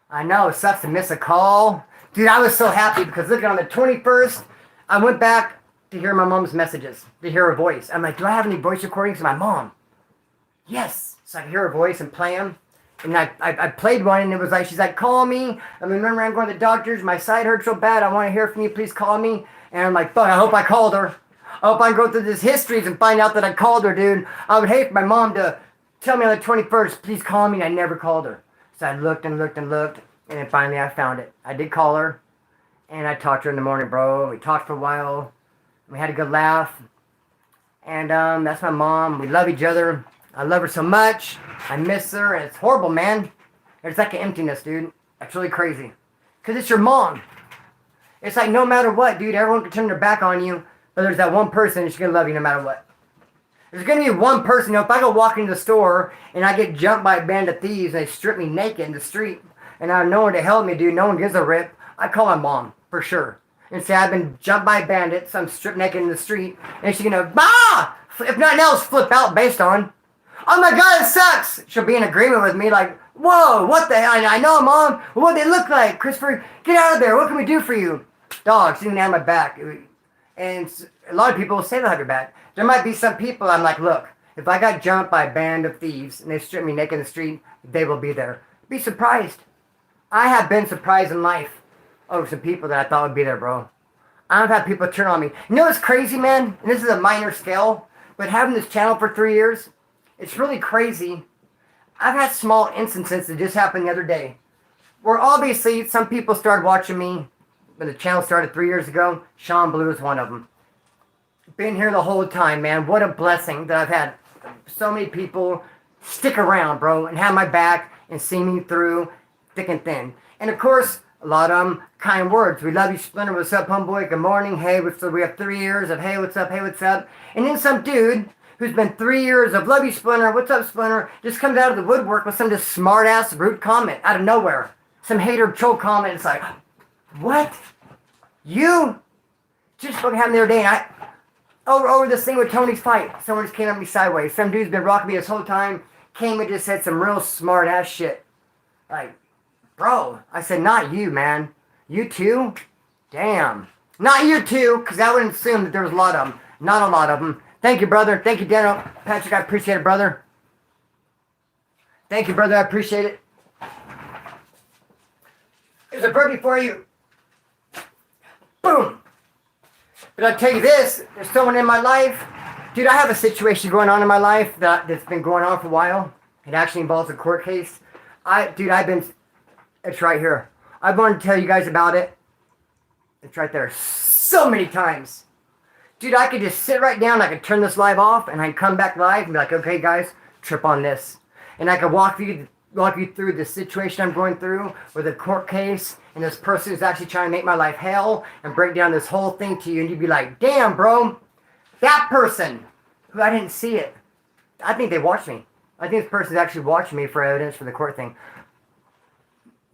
I know, it sucks to miss a call. Dude, I was so happy because look, on the 21st, I went back to hear my mom's messages, to hear her voice. I'm like, do I have any voice recordings of my mom? Yes. So I could hear her voice and play them. And I played one, and it was like, she's like, call me. I mean, remember, I'm going to the doctors. My side hurts so bad. I want to hear from you. Please call me. And I'm like, fuck, I hope I called her. I hope I can go through this histories and find out that I called her, dude. I would hate for my mom to tell me on the 21st, please call me. And I never called her. So I looked and looked and looked. And then finally I found it. I did call her. And I talked to her in the morning, bro. We talked for a while. We had a good laugh. And that's my mom. We love each other. I love her so much. I miss her. And it's horrible, man. It's like an emptiness, dude. It's really crazy. Because it's your mom. It's like no matter what, dude. Everyone can turn their back on you. But there's that one person that's going to love you no matter what. There's going to be one person. You know, if I go walk into the store and I get jumped by a band of thieves and they strip me naked in the street. And I have no one to help me, dude. No one gives a rip. I call my mom, for sure. And say, I've been jumped by bandits. I'm stripped naked in the street. And she's going to, bah! If nothing else, flip out based on, oh my God, it sucks. She'll be in agreement with me like, whoa, what the hell? I know, Mom. What they look like? Christopher, get out of there. What can we do for you? Dog, she didn't have my back. And a lot of people will say they'll have your back. There might be some people I'm like, look, if I got jumped by a band of thieves and they strip me naked in the street, they will be there. Be surprised. I have been surprised in life over some people that I thought would be there, bro. I've had people turn on me. You know what's crazy, man? And this is a minor scale, but having this channel for 3 years, it's really crazy. I've had small instances that just happened the other day, where obviously some people started watching me when the channel started 3 years ago. Sean Blue is one of them. Been here the whole time, man. What a blessing that I've had so many people stick around, bro, and have my back and see me through thick and thin. And of course, a lot of them kind words. We love you, Splinter. What's up, homeboy? Good morning. Hey, we have 3 years of hey, what's up? Hey, what's up? And then some dude who's been 3 years of love you, Splinter. What's up, Splinter? Just comes out of the woodwork with some just smart ass rude comment out of nowhere. Some hater troll comment. It's like, what? You just fucking happened the other day, and I over this thing with Tony's fight. Someone just came at me sideways. Some dude's been rocking me this whole time. Came and just said some real smart ass shit. Like, bro, I said, not you, man. You too? Damn. Not you too, because I would assume that there was a lot of them. Not a lot of them. Thank you, brother. Thank you, Daniel. Patrick, I appreciate it, brother. Thank you, brother. I appreciate it. There's a birdie for you. Boom. But I'll tell you this. There's someone in my life. Dude, I have a situation going on in my life that's been going on for a while. It actually involves a court case. It's right here. I've wanted to tell you guys about it. It's right there so many times. Dude, I could just sit right down, I could turn this live off, and I could come back live and be like, okay, guys, trip on this. And I could walk you through the situation I'm going through with a court case, and this person is actually trying to make my life hell and break down this whole thing to you, and you'd be like, damn, bro, that person, who I didn't see it. I think they watched me. I think this person's actually watching me for evidence for the court thing.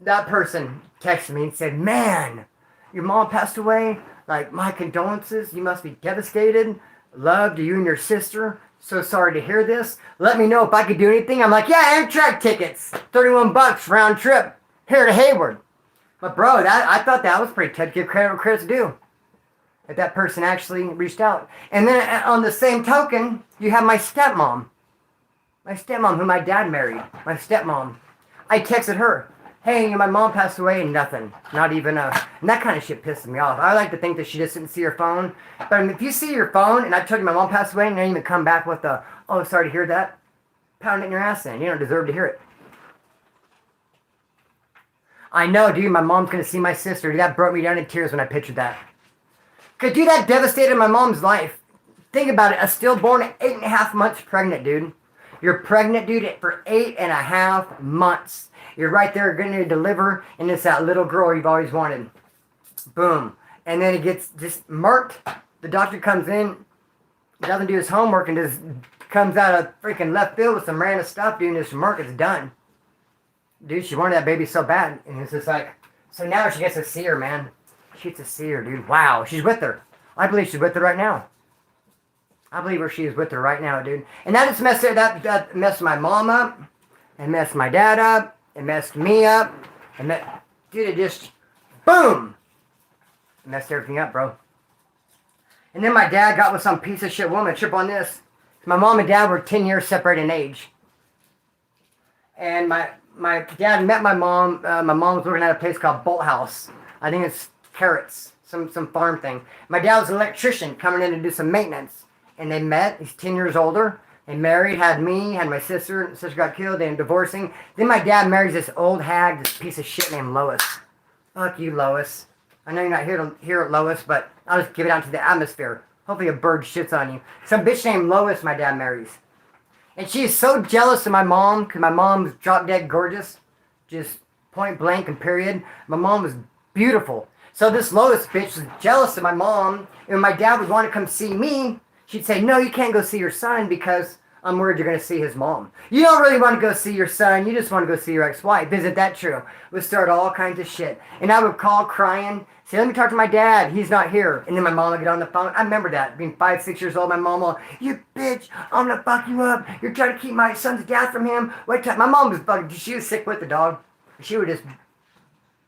That person texted me and said, man, your mom passed away. Like, my condolences. You must be devastated. Love to you and your sister. So sorry to hear this. Let me know if I could do anything. I'm like, yeah, Amtrak tickets. $31 round trip here to Hayward. But bro, I thought that was pretty tough. Give credit where credit's due. if that person actually reached out. And then on the same token, you have my stepmom. My stepmom, who my dad married. My stepmom. I texted her, hey, my mom passed away and nothing. Not even a... And that kind of shit pisses me off. I like to think that she just didn't see her phone. But if you see your phone and I told you my mom passed away and then even come back with a, oh, sorry to hear that, pound it in your ass then. You don't deserve to hear it. I know, dude, my mom's going to see my sister. Dude, that brought me down in tears when I pictured that. Because, dude, that devastated my mom's life. Think about it. A stillborn, 8.5 months pregnant, dude. You're pregnant, dude, for 8.5 months. You're right there going to deliver, and it's that little girl you've always wanted. Boom. And then it gets just murked. The doctor comes in, doesn't do his homework, and just comes out of freaking left field with some random stuff, dude, and this murk is done. Dude, she wanted that baby so bad. And it's just like, so now she gets to see her, man. She gets to see her, dude. Wow, she's with her. I believe she's with her right now. I believe she is with her right now, dude. And that just messed that messed my mom up. It messed my dad up. It messed me up. Dude, it just, boom. It messed everything up, bro. And then my dad got with some piece of shit woman. Trip on this. My mom and dad were 10 years separated in age. And my dad met my mom. My mom was working at a place called Bolt House. I think it's carrots, some farm thing. My dad was an electrician coming in to do some maintenance. And they met. He's 10 years older. They married, had me, had my sister. Sister got killed. They ended up divorcing. Then my dad marries this old hag, this piece of shit named Lois. Fuck you, Lois. I know you're not here to hear it, Lois, but I'll just give it out to the atmosphere. Hopefully a bird shits on you. Some bitch named Lois my dad marries. And she is so jealous of my mom, because my mom's drop dead gorgeous. Just point blank and period. My mom was beautiful. So this Lois bitch was jealous of my mom. And when my dad would want to come see me, she'd say, no, you can't go see your son because I'm worried you're going to see his mom. You don't really want to go see your son. You just want to go see your ex-wife. Isn't that true? We'd start all kinds of shit. And I would call crying, say, let me talk to my dad. He's not here. And then my mom would get on the phone. I remember that. Being 5, 6 years old, my mom will, you bitch, I'm going to fuck you up. You're trying to keep my son's dad from him. Wait till my mom was bugged. She was sick with the dog. She would just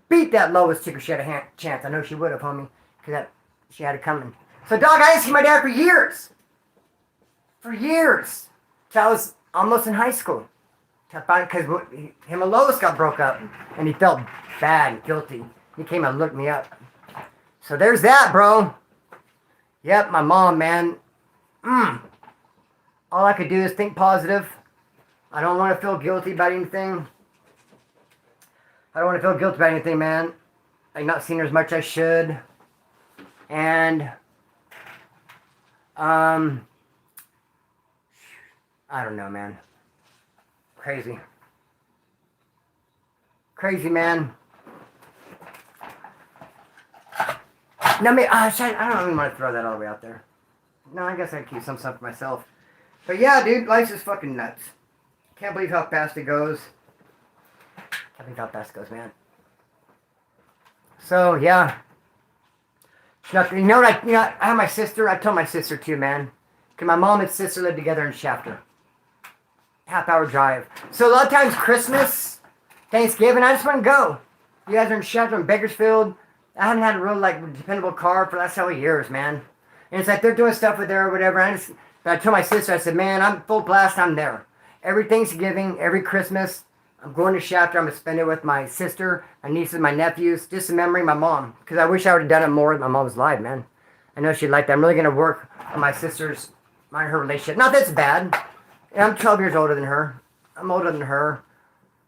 beat that Lois chick if she had a chance. I know she would have, homie, because she had it coming. So, dog, I didn't see my dad for years. For years. Till I was almost in high school. Because him and Lois got broke up. And he felt bad and guilty. He came and looked me up. So there's that, bro. Yep, my mom, man. All I could do is think positive. I don't want to feel guilty about anything. I don't want to feel guilty about anything, man. I've not seen her as much as I should. And, I don't know, man. Crazy. Crazy, man. No, I don't even want to throw that all the way out there. No, I guess I'd keep some stuff for myself. But yeah, dude, life's just fucking nuts. Can't believe how fast it goes. Can't believe how fast it goes, man. So, yeah. You know what? I have my sister. I told my sister too, man. Because my mom and sister lived together in Shafter. Half-hour drive. So a lot of times Christmas, Thanksgiving, I just want to go. You guys are in Shafter in Bakersfield. I haven't had a real dependable car for the last several years, man. And it's like they're doing stuff with there or whatever. But I told my sister, I said, man, I'm full blast. I'm there. Every Thanksgiving, every Christmas, I'm going to Shafter. I'm going to spend it with my sister, my nieces, my nephews. Just a memory of my mom. Because I wish I would have done it more when my mom was alive, man. I know she'd like that. I'm really going to work on my sister's, her relationship. Not that it's bad. I'm 12 years older than her. I'm older than her.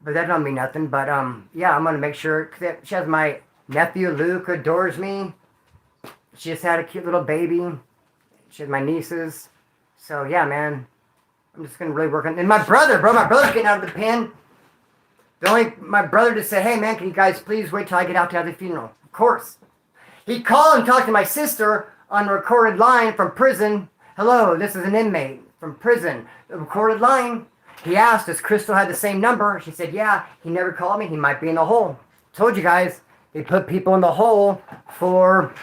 But that don't mean nothing. But, yeah, I'm going to make sure. Cause she has my nephew, Luke, who adores me. She just had a cute little baby. She has my nieces. So, yeah, man. I'm just going to really work on. And my brother, bro. My brother's getting out of the pen. My brother just said, hey, man, can you guys please wait till I get out to have the funeral? Of course. He called and talked to my sister on a recorded line from prison. Hello, this is an inmate from prison. The recorded line. He asked, does Crystal have the same number? She said, yeah. He never called me. He might be in the hole. Told you guys, they put people in the hole for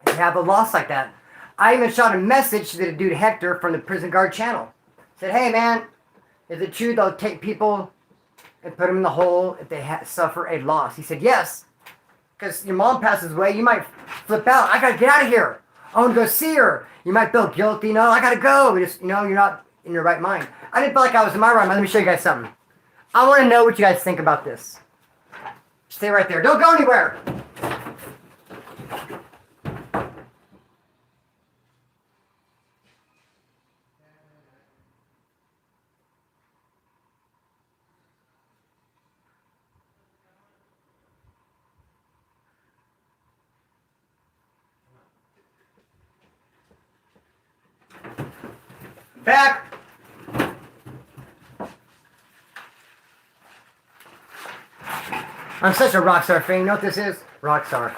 to have a loss like that. I even shot a message to the dude Hector from the Prison Guard channel. Said, hey, man, is it true they'll take people and put them in the hole if they suffer a loss? He said, yes. Because your mom passes away, you might flip out. I gotta get out of here. I want to go see her. You might feel guilty. No, I gotta go. Just, you're not in your right mind. I didn't feel like I was in my right mind. Let me show you guys something. I want to know what you guys think about this. Stay right there. Don't go anywhere. Back. I'm such a rock star fan. You know what this is? Rock star.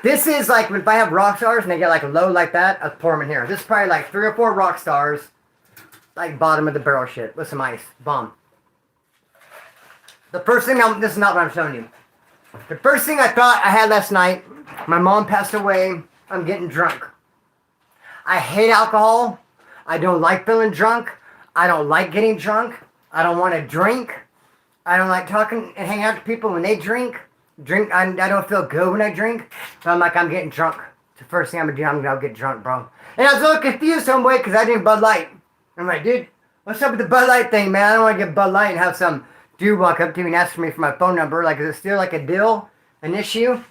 This is like if I have rock stars and they get like a low like that, I'll pour them in here. This is probably like 3 or 4 rock stars, like bottom of the barrel shit with some ice. Bomb. The first thing, this is not what I'm showing you. The first thing I thought I had last night, my mom passed away. I'm getting drunk. I hate alcohol. I don't like feeling drunk. I don't like getting drunk. I don't want to drink. I don't like talking and hanging out to people when they drink. I don't feel good when I drink. So I'm getting drunk. It's the first thing I'm going to do. I'm going to get drunk, bro. And I was a little confused some way because I didn't Bud Light. I'm like, dude, what's up with the Bud Light thing, man? I don't want to get Bud Light and have some dude walk up to me and ask me for my phone number. Like, is it still like a deal? An issue?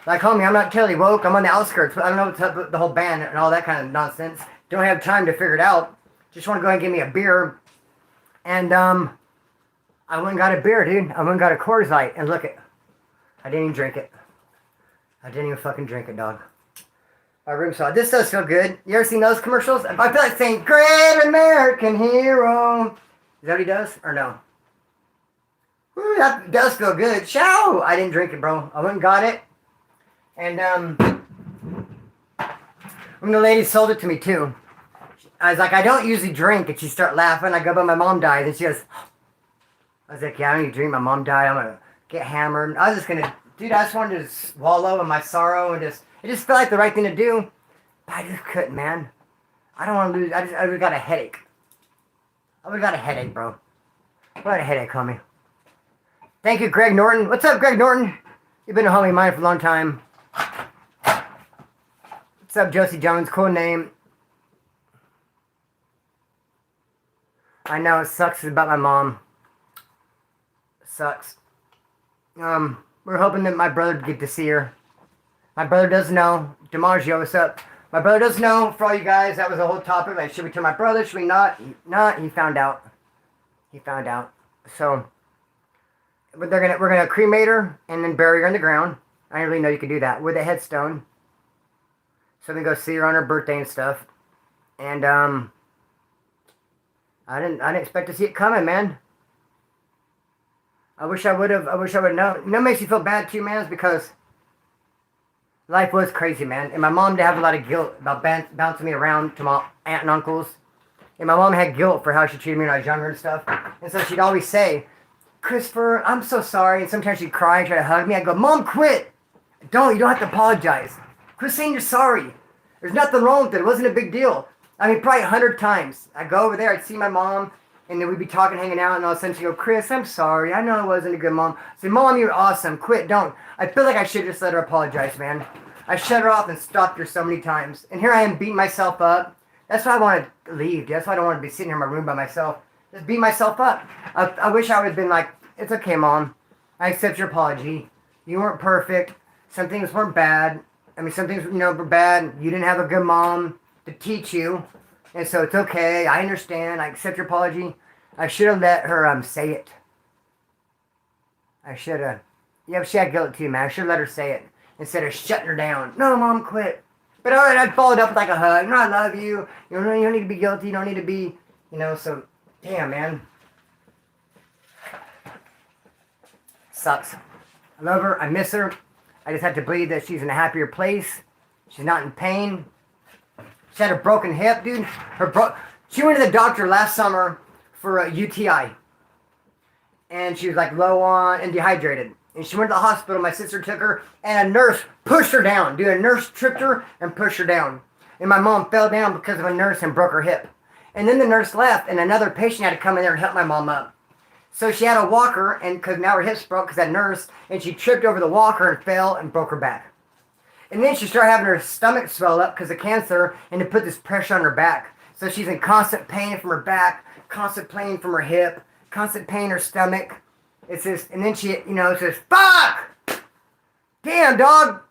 Like, homie, I'm not totally woke. I'm on the outskirts. I don't know what's up with the whole band and all that kind of nonsense. Don't have time to figure it out. Just want to go ahead and give me a beer. And, I went and got a beer, dude. I went and got a Coors Light. And look it. I didn't even drink it. I didn't even fucking drink it, dog. My room saw. This does feel good. You ever seen those commercials? I feel like saying, Great American Hero. Is that what he does? Or no? Ooh, that does feel good. Chow! I didn't drink it, bro. I went and got it. And, when the lady sold it to me, too, I was like, I don't usually drink. And she started laughing. I go, but my mom died. And she goes, I was like, yeah, I don't need to drink. My mom died. I'm going to get hammered. I was just going to, dude, I just wanted to wallow in my sorrow. And it just felt like the right thing to do. But I just couldn't, man. I don't want to lose. I would have got a headache. I would have got a headache, bro. What a headache, homie. Thank you, Greg Norton. What's up, Greg Norton? You've been a homie of mine for a long time. What's up, Josie Jones? Cool name. I know it sucks about my mom. It sucks. We're hoping that my brother would get to see her. My brother does know. DiMaggio, what's up? My brother does know. For all you guys, that was the whole topic. Like, should we tell my brother? Should we not? Not. He found out. He found out. So, but we're gonna cremate her and then bury her in the ground. I didn't really know you could do that with a headstone. So we go see her on her birthday and stuff. And I didn't expect to see it coming, man. I wish I would have known. You know what makes you feel bad too, man, is because life was crazy, man. And my mom did have a lot of guilt about bouncing me around to my aunt and uncles. And my mom had guilt for how she treated me when I was younger and stuff. And so she'd always say, Christopher, I'm so sorry. And sometimes she'd cry and try to hug me. I'd go, Mom, quit. You don't have to apologize. Quit saying you're sorry. There's nothing wrong with it. It wasn't a big deal. I mean, probably 100 times. I'd go over there, I'd see my mom, and then we'd be talking, hanging out, and all of a sudden she'd go, Chris, I'm sorry. I know I wasn't a good mom. I said, Mom, you're awesome. Quit, don't. I feel like I should just let her apologize, man. I shut her off and stopped her so many times. And here I am beating myself up. That's why I want to leave. That's why I don't want to be sitting here in my room by myself. Just beat myself up. I wish I would have been like, it's okay, Mom. I accept your apology. You weren't perfect. Some things weren't bad. I mean, some things, were bad. You didn't have a good mom to teach you. And so it's okay. I understand. I accept your apology. I should have let her say it. I should have. Yeah, but she had guilt too, man. I should have let her say it instead of shutting her down. No, Mom, quit. But all right, I'd followed up with like a hug. No, I love you. You don't need to be guilty. You don't need to be, so, damn, man. Sucks. I love her. I miss her. I just have to believe that she's in a happier place. She's not in pain. She had a broken hip, dude. She went to the doctor last summer for a UTI. And she was like low on and dehydrated. And she went to the hospital. My sister took her and a nurse pushed her down. Dude, a nurse tripped her and pushed her down. And my mom fell down because of a nurse and broke her hip. And then the nurse left and another patient had to come in there and help my mom up. So she had a walker, and because now her hip's broke because that nurse, and she tripped over the walker and fell and broke her back. And then she started having her stomach swell up because of cancer, and it put this pressure on her back. So she's in constant pain from her back, constant pain from her hip, constant pain in her stomach. It's just, and then she, says, fuck! Damn, dog!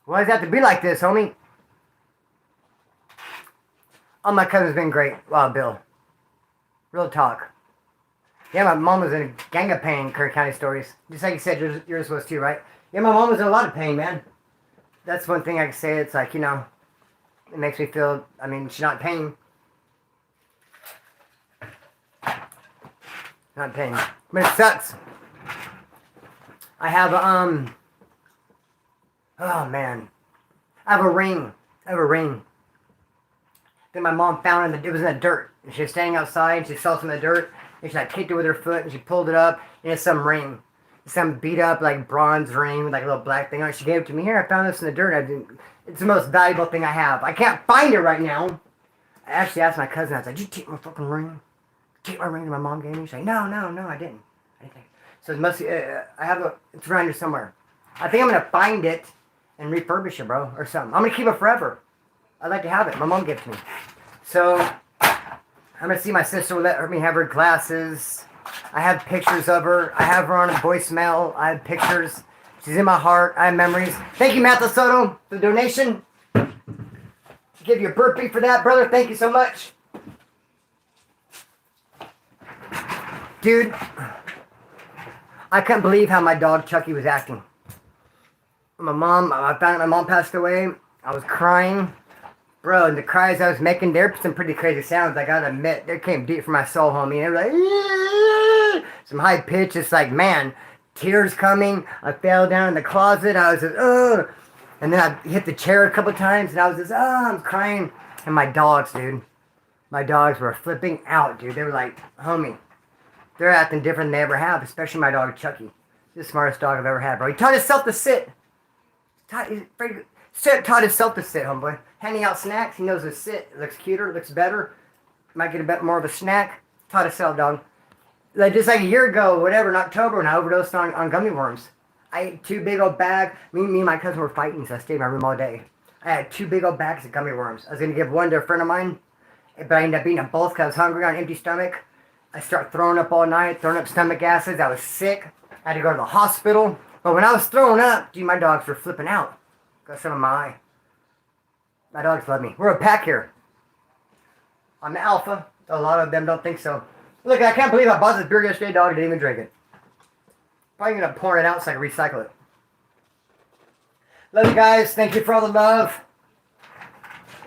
Why does it have to be like this, homie? Oh, my cousin's been great. Wow, Bill. Real talk. Yeah, my mom was in a gang of pain, Kirk County stories. Just like you said, yours was too, right? Yeah, my mom was in a lot of pain, man. That's one thing I can say. It's like, it makes me feel, she's not in pain. Not in pain. But it sucks. I have, oh, man. I have a ring. Then my mom found it was in the dirt. And she was standing outside, she saw some in the dirt, and she kicked it with her foot, and she pulled it up, and it's some ring. It's some beat up, bronze ring with a little black thing on it. She gave it to me. Here, I found this in the dirt. It's the most valuable thing I have. I can't find it right now. I actually asked my cousin, I was like, did you take my fucking ring? Take my ring that my mom gave me? She's like, no, I didn't. So it must it's around here somewhere. I think I'm going to find it and refurbish it, bro, or something. I'm going to keep it forever. I'd like to have it. My mom gave it to me. So, I'm going to see my sister will let me have her glasses. I have pictures of her. I have her on a voicemail. I have pictures. She's in my heart. I have memories. Thank you, Matthew Soto, for the donation. Give you a burpee for that, brother. Thank you so much. Dude, I couldn't believe how my dog Chucky was acting. I found out my mom passed away. I was crying. Bro, and the cries I was making, there were some pretty crazy sounds, I gotta admit. They came deep from my soul, homie. They were like, eeeh! Some high pitch. It's like, man, tears coming. I fell down in the closet. I was just, ugh. And then I hit the chair a couple times, and I was just, I'm crying. And my dogs, dude. My dogs were flipping out, dude. They were like, homie, they're acting different than they ever have, especially my dog, Chucky. He's the smartest dog I've ever had, bro. He taught himself to sit. Taught himself to sit, homeboy. Handing out snacks, he knows to sit. It looks cuter, looks better. Might get a bit more of a snack. Taught himself, dog. Just like a year ago, whatever, in October, when I overdosed on gummy worms. I ate 2 big old bags. Me and my cousin were fighting, so I stayed in my room all day. I had 2 big old bags of gummy worms. I was going to give one to a friend of mine, but I ended up eating them both because I was hungry on an empty stomach. I started throwing up all night, throwing up stomach acids. I was sick. I had to go to the hospital. But when I was throwing up, dude, my dogs were flipping out. Got some in my eye. My dogs love me. We're a pack here. I'm the alpha. A lot of them don't think so. Look, I can't believe I bought this beer yesterday, dog. Didn't even drink it. Probably going to pour it out so I can recycle it. Love you guys. Thank you for all the love.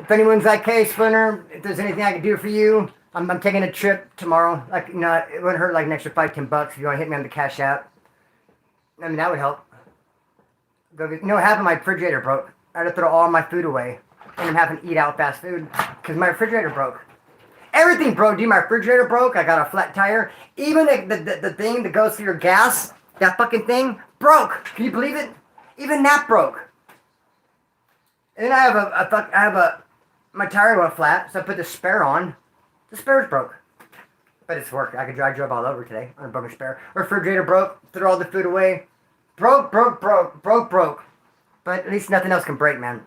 If anyone's like, hey, Splinter, if there's anything I can do for you, I'm taking a trip tomorrow. It wouldn't hurt an extra $5-10 if you want to hit me on the Cash App. That would help. What happened? My refrigerator broke. I had to throw all my food away. And I'm having to eat out fast food because my refrigerator broke. Everything broke, dude. My refrigerator broke. I got a flat tire. Even the thing that goes through your gas, that fucking thing, broke. Can you believe it? Even that broke. And then I have my tire went flat, so I put the spare on. The spare's broke. But it's worked. I drove all over today on a broken spare. Refrigerator broke. Threw all the food away. Broke. But at least nothing else can break, man.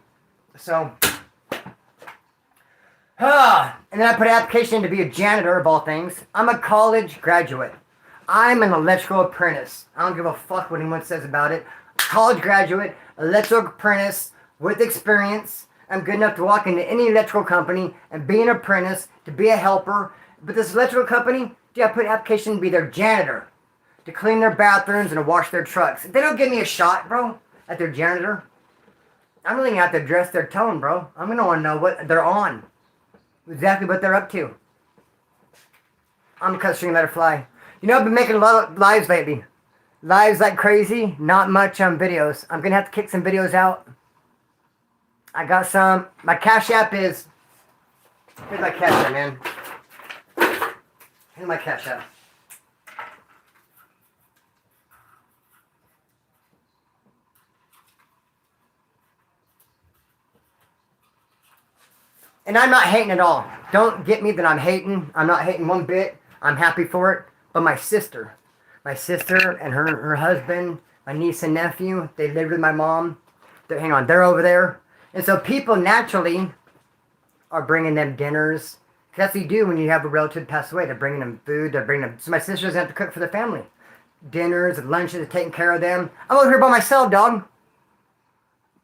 So, and then I put an application in to be a janitor of all things. I'm a college graduate. I'm an electrical apprentice. I don't give a fuck what anyone says about it. College graduate, electrical apprentice with experience. I'm good enough to walk into any electrical company and be an apprentice, to be a helper. But this electrical company, dude, I put an application to be their janitor, to clean their bathrooms and to wash their trucks. If they don't give me a shot, bro, at their janitor, I'm really going to have to address their tone, bro. I'm going to want to know what they're on. Exactly what they're up to. I'm going to cut the string and let her fly. I've been making a lot of lives lately. Lives like crazy. Not much on videos. I'm going to have to kick some videos out. I got some. My Cash App is... Here's my Cash App, man. Here's my Cash App. And I'm not hating at all. Don't get me that I'm hating. I'm not hating one bit. I'm happy for it. But my sister and her husband, my niece and nephew, they lived with my mom. Hang on, they're over there. And so people naturally are bringing them dinners. That's what you do when you have a relative pass away. They're bringing them food. They're bringing them. So my sister doesn't have to cook for the family. Dinners and lunches, taking care of them. I'm over here by myself, dog.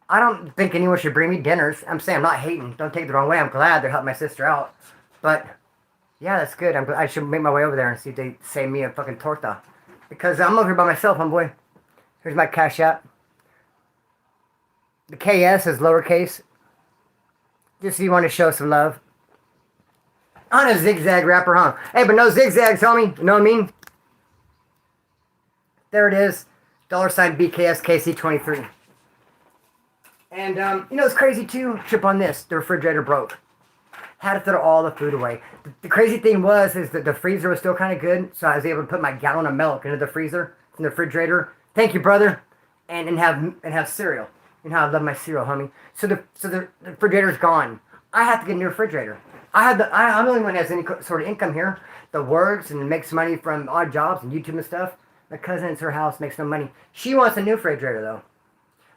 I don't think anyone should bring me dinners. I'm saying I'm not hating. Don't take it the wrong way. I'm glad they're helping my sister out. But yeah, that's good. I should make my way over there and see if they save me a fucking torta. Because I'm over here by myself, homeboy. Here's my Cash App. The KS is lowercase. Just so you want to show some love. On a zigzag wrapper, huh? Hey, but no zigzags, homie. You know what I mean? There it is. $BKSKC23. And, you know, it's crazy too. Trip on this. The refrigerator broke. Had to throw all the food away. The crazy thing is that the freezer was still kind of good. So I was able to put my gallon of milk into the freezer, in the refrigerator. Thank you, brother. And have cereal. You know how I love my cereal, homie. So the refrigerator's gone. I have to get a new refrigerator. I'm the only one who has any sort of income here that works and makes money from odd jobs and YouTube and stuff. My cousin, it's her house, makes no money. She wants a new refrigerator, though.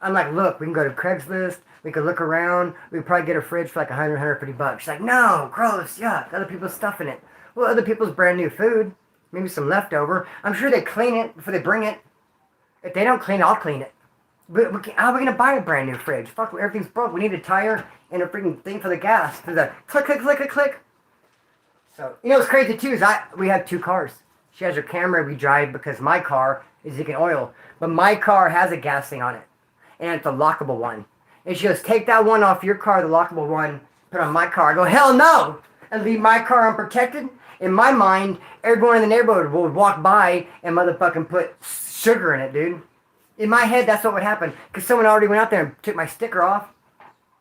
I'm like, look, we can go to Craigslist. We could look around. We could probably get a fridge for like $150. She's like, no, gross, yuck. Other people's stuff in it. Well, other people's brand new food. Maybe some leftover. I'm sure they clean it before they bring it. If they don't clean it, I'll clean it. But how are we going to buy a brand new fridge? Fuck, everything's broke. We need a tire and a freaking thing for the gas. For the click, click, click, click, click. So, you know what's crazy too is we have 2 cars. She has her Camry we drive because my car is leaking oil. But my car has a gas thing on it. And it's a lockable one. And she goes, take that one off your car, the lockable one, put it on my car. I go, hell no! And leave my car unprotected? In my mind, everyone in the neighborhood would walk by and motherfucking put sugar in it, dude. In my head, that's what would happen. Because someone already went out there and took my sticker off.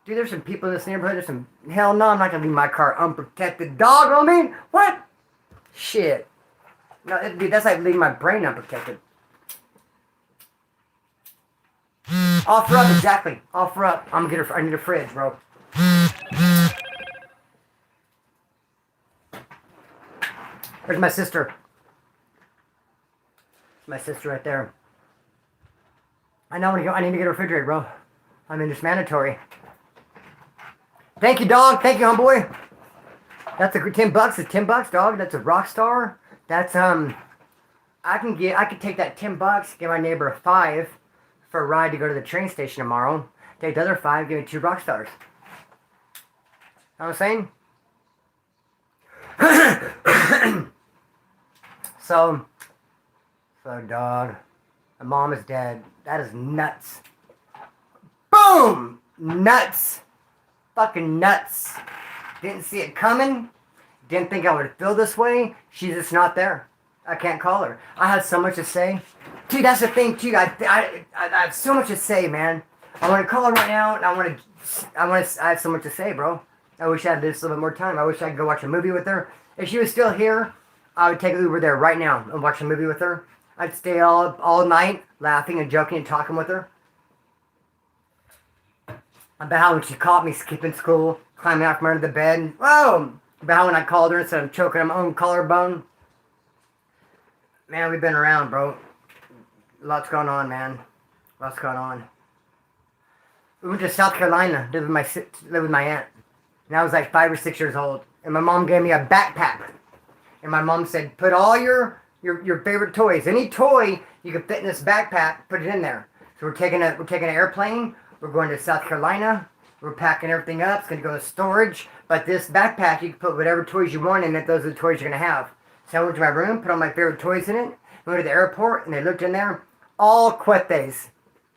Dude, there's some people in this neighborhood. There's some... Hell no, I'm not going to leave my car unprotected. Dog on me? What? Shit. No, dude, that's like leaving my brain unprotected. Offer up, exactly. Offer up. I need a fridge, bro. There's my sister. My sister right there. I know I need to get a refrigerator, bro. I mean, it's mandatory. Thank you, dog. Thank you, homeboy. That's a $10. It's $10, dog. That's a rock star. That's I could take that $10, give my neighbor a 5 for a ride to go to the train station tomorrow. Take the other 5, give me 2 rock stars. Know what I'm saying? So dog, my mom is dead. That is nuts. Boom! Nuts. Fucking nuts. Didn't see it coming. Didn't think I would feel this way. She's just not there. I can't call her. I have so much to say. Dude, that's the thing, too. I have so much to say, man. I want to call her right now, and I have so much to say, bro. I wish I had this a little bit more time. I wish I could go watch a movie with her. If she was still here, I would take Uber there right now and watch a movie with her. I'd stay all night laughing and joking and talking with her. About how when she caught me skipping school, climbing out from under the bed. Whoa! About how when I called her and said I'm choking on my own collarbone. Man, we've been around, bro. Lots going on, man. Lots going on. We went to South Carolina, live with my aunt. And I was like 5 or 6 years old. And my mom gave me a backpack. And my mom said, put all your favorite toys. Any toy you can fit in this backpack, put it in there. So we're taking an airplane. We're going to South Carolina. We're packing everything up. It's going to go to storage. But this backpack, you can put whatever toys you want in it. Those are the toys you're going to have. So I went to my room, put all my favorite toys in it. Went to the airport, and they looked in there. All cuetes.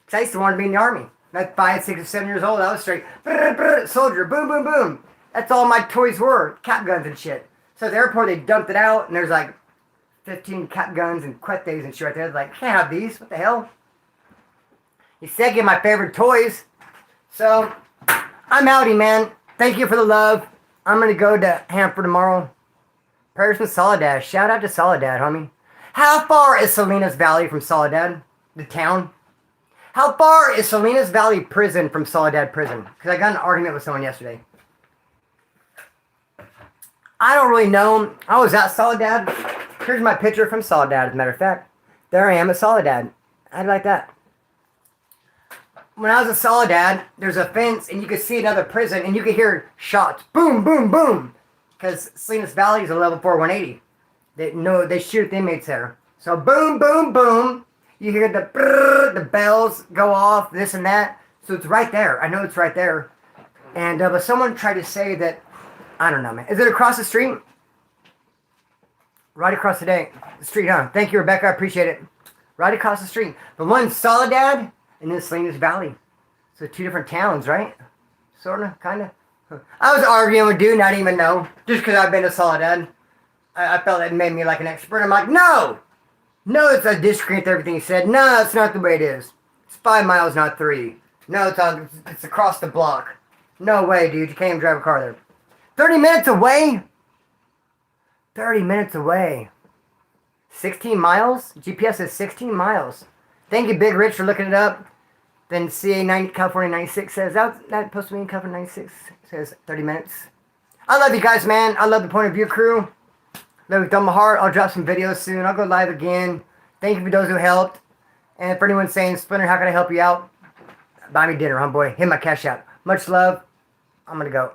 Because I used to want to be in the army. Like 5, 6, or 7 years old, I was straight. Brr, brr, soldier, boom, boom, boom. That's all my toys were. Cap guns and shit. So at the airport, they dumped it out, and there's like 15 cap guns and cuetes and shit right there. I was like, can't have these. What the hell? He said, get my favorite toys. So, I'm outie, man. Thank you for the love. I'm going to go to Hanford tomorrow. Prayers from Soledad. Shout out to Soledad, homie. How far is Salinas Valley from Soledad, the town? How far is Salinas Valley Prison from Soledad Prison? Because I got in an argument with someone yesterday. I don't really know. I was at Soledad. Here's my picture from Soledad, as a matter of fact. There I am at Soledad. I'd like that. when I was in Soledad, there's a fence and you could see another prison and you could hear shots. Boom, boom, boom. Because Salinas Valley is a level 4 180. They shoot at the inmates there. So boom, boom, boom. You hear the brrr, the bells go off, this and that. So it's right there. I know it's right there. And but someone tried to say that, I don't know, man. Is it across the street? Right across the street, huh? Thank you, Rebecca. I appreciate it. Right across the street. The one Soledad and then Salinas Valley. So 2 different towns, right? Sort of, kind of. I was arguing with dude, I didn't even know. Just because I've been to Soledad. I felt that made me like an expert. I'm like, no! No, it's a disagree with everything he said. No, that's not the way it is. It's 5 miles, not 3. No, it's across the block. No way, dude. You can't even drive a car there. 30 minutes away? 30 minutes away. 16 miles? GPS says 16 miles. Thank you, Big Rich, for looking it up. Then California 96 says, that supposed to be in California 96 says 30 minutes. I love you guys, man. I love the Point of View crew. Love you with all my heart. I'll drop some videos soon. I'll go live again. Thank you for those who helped. And for anyone saying, Splinter, how can I help you out? Buy me dinner, homeboy. Hit my cash out. Much love. I'm going to go.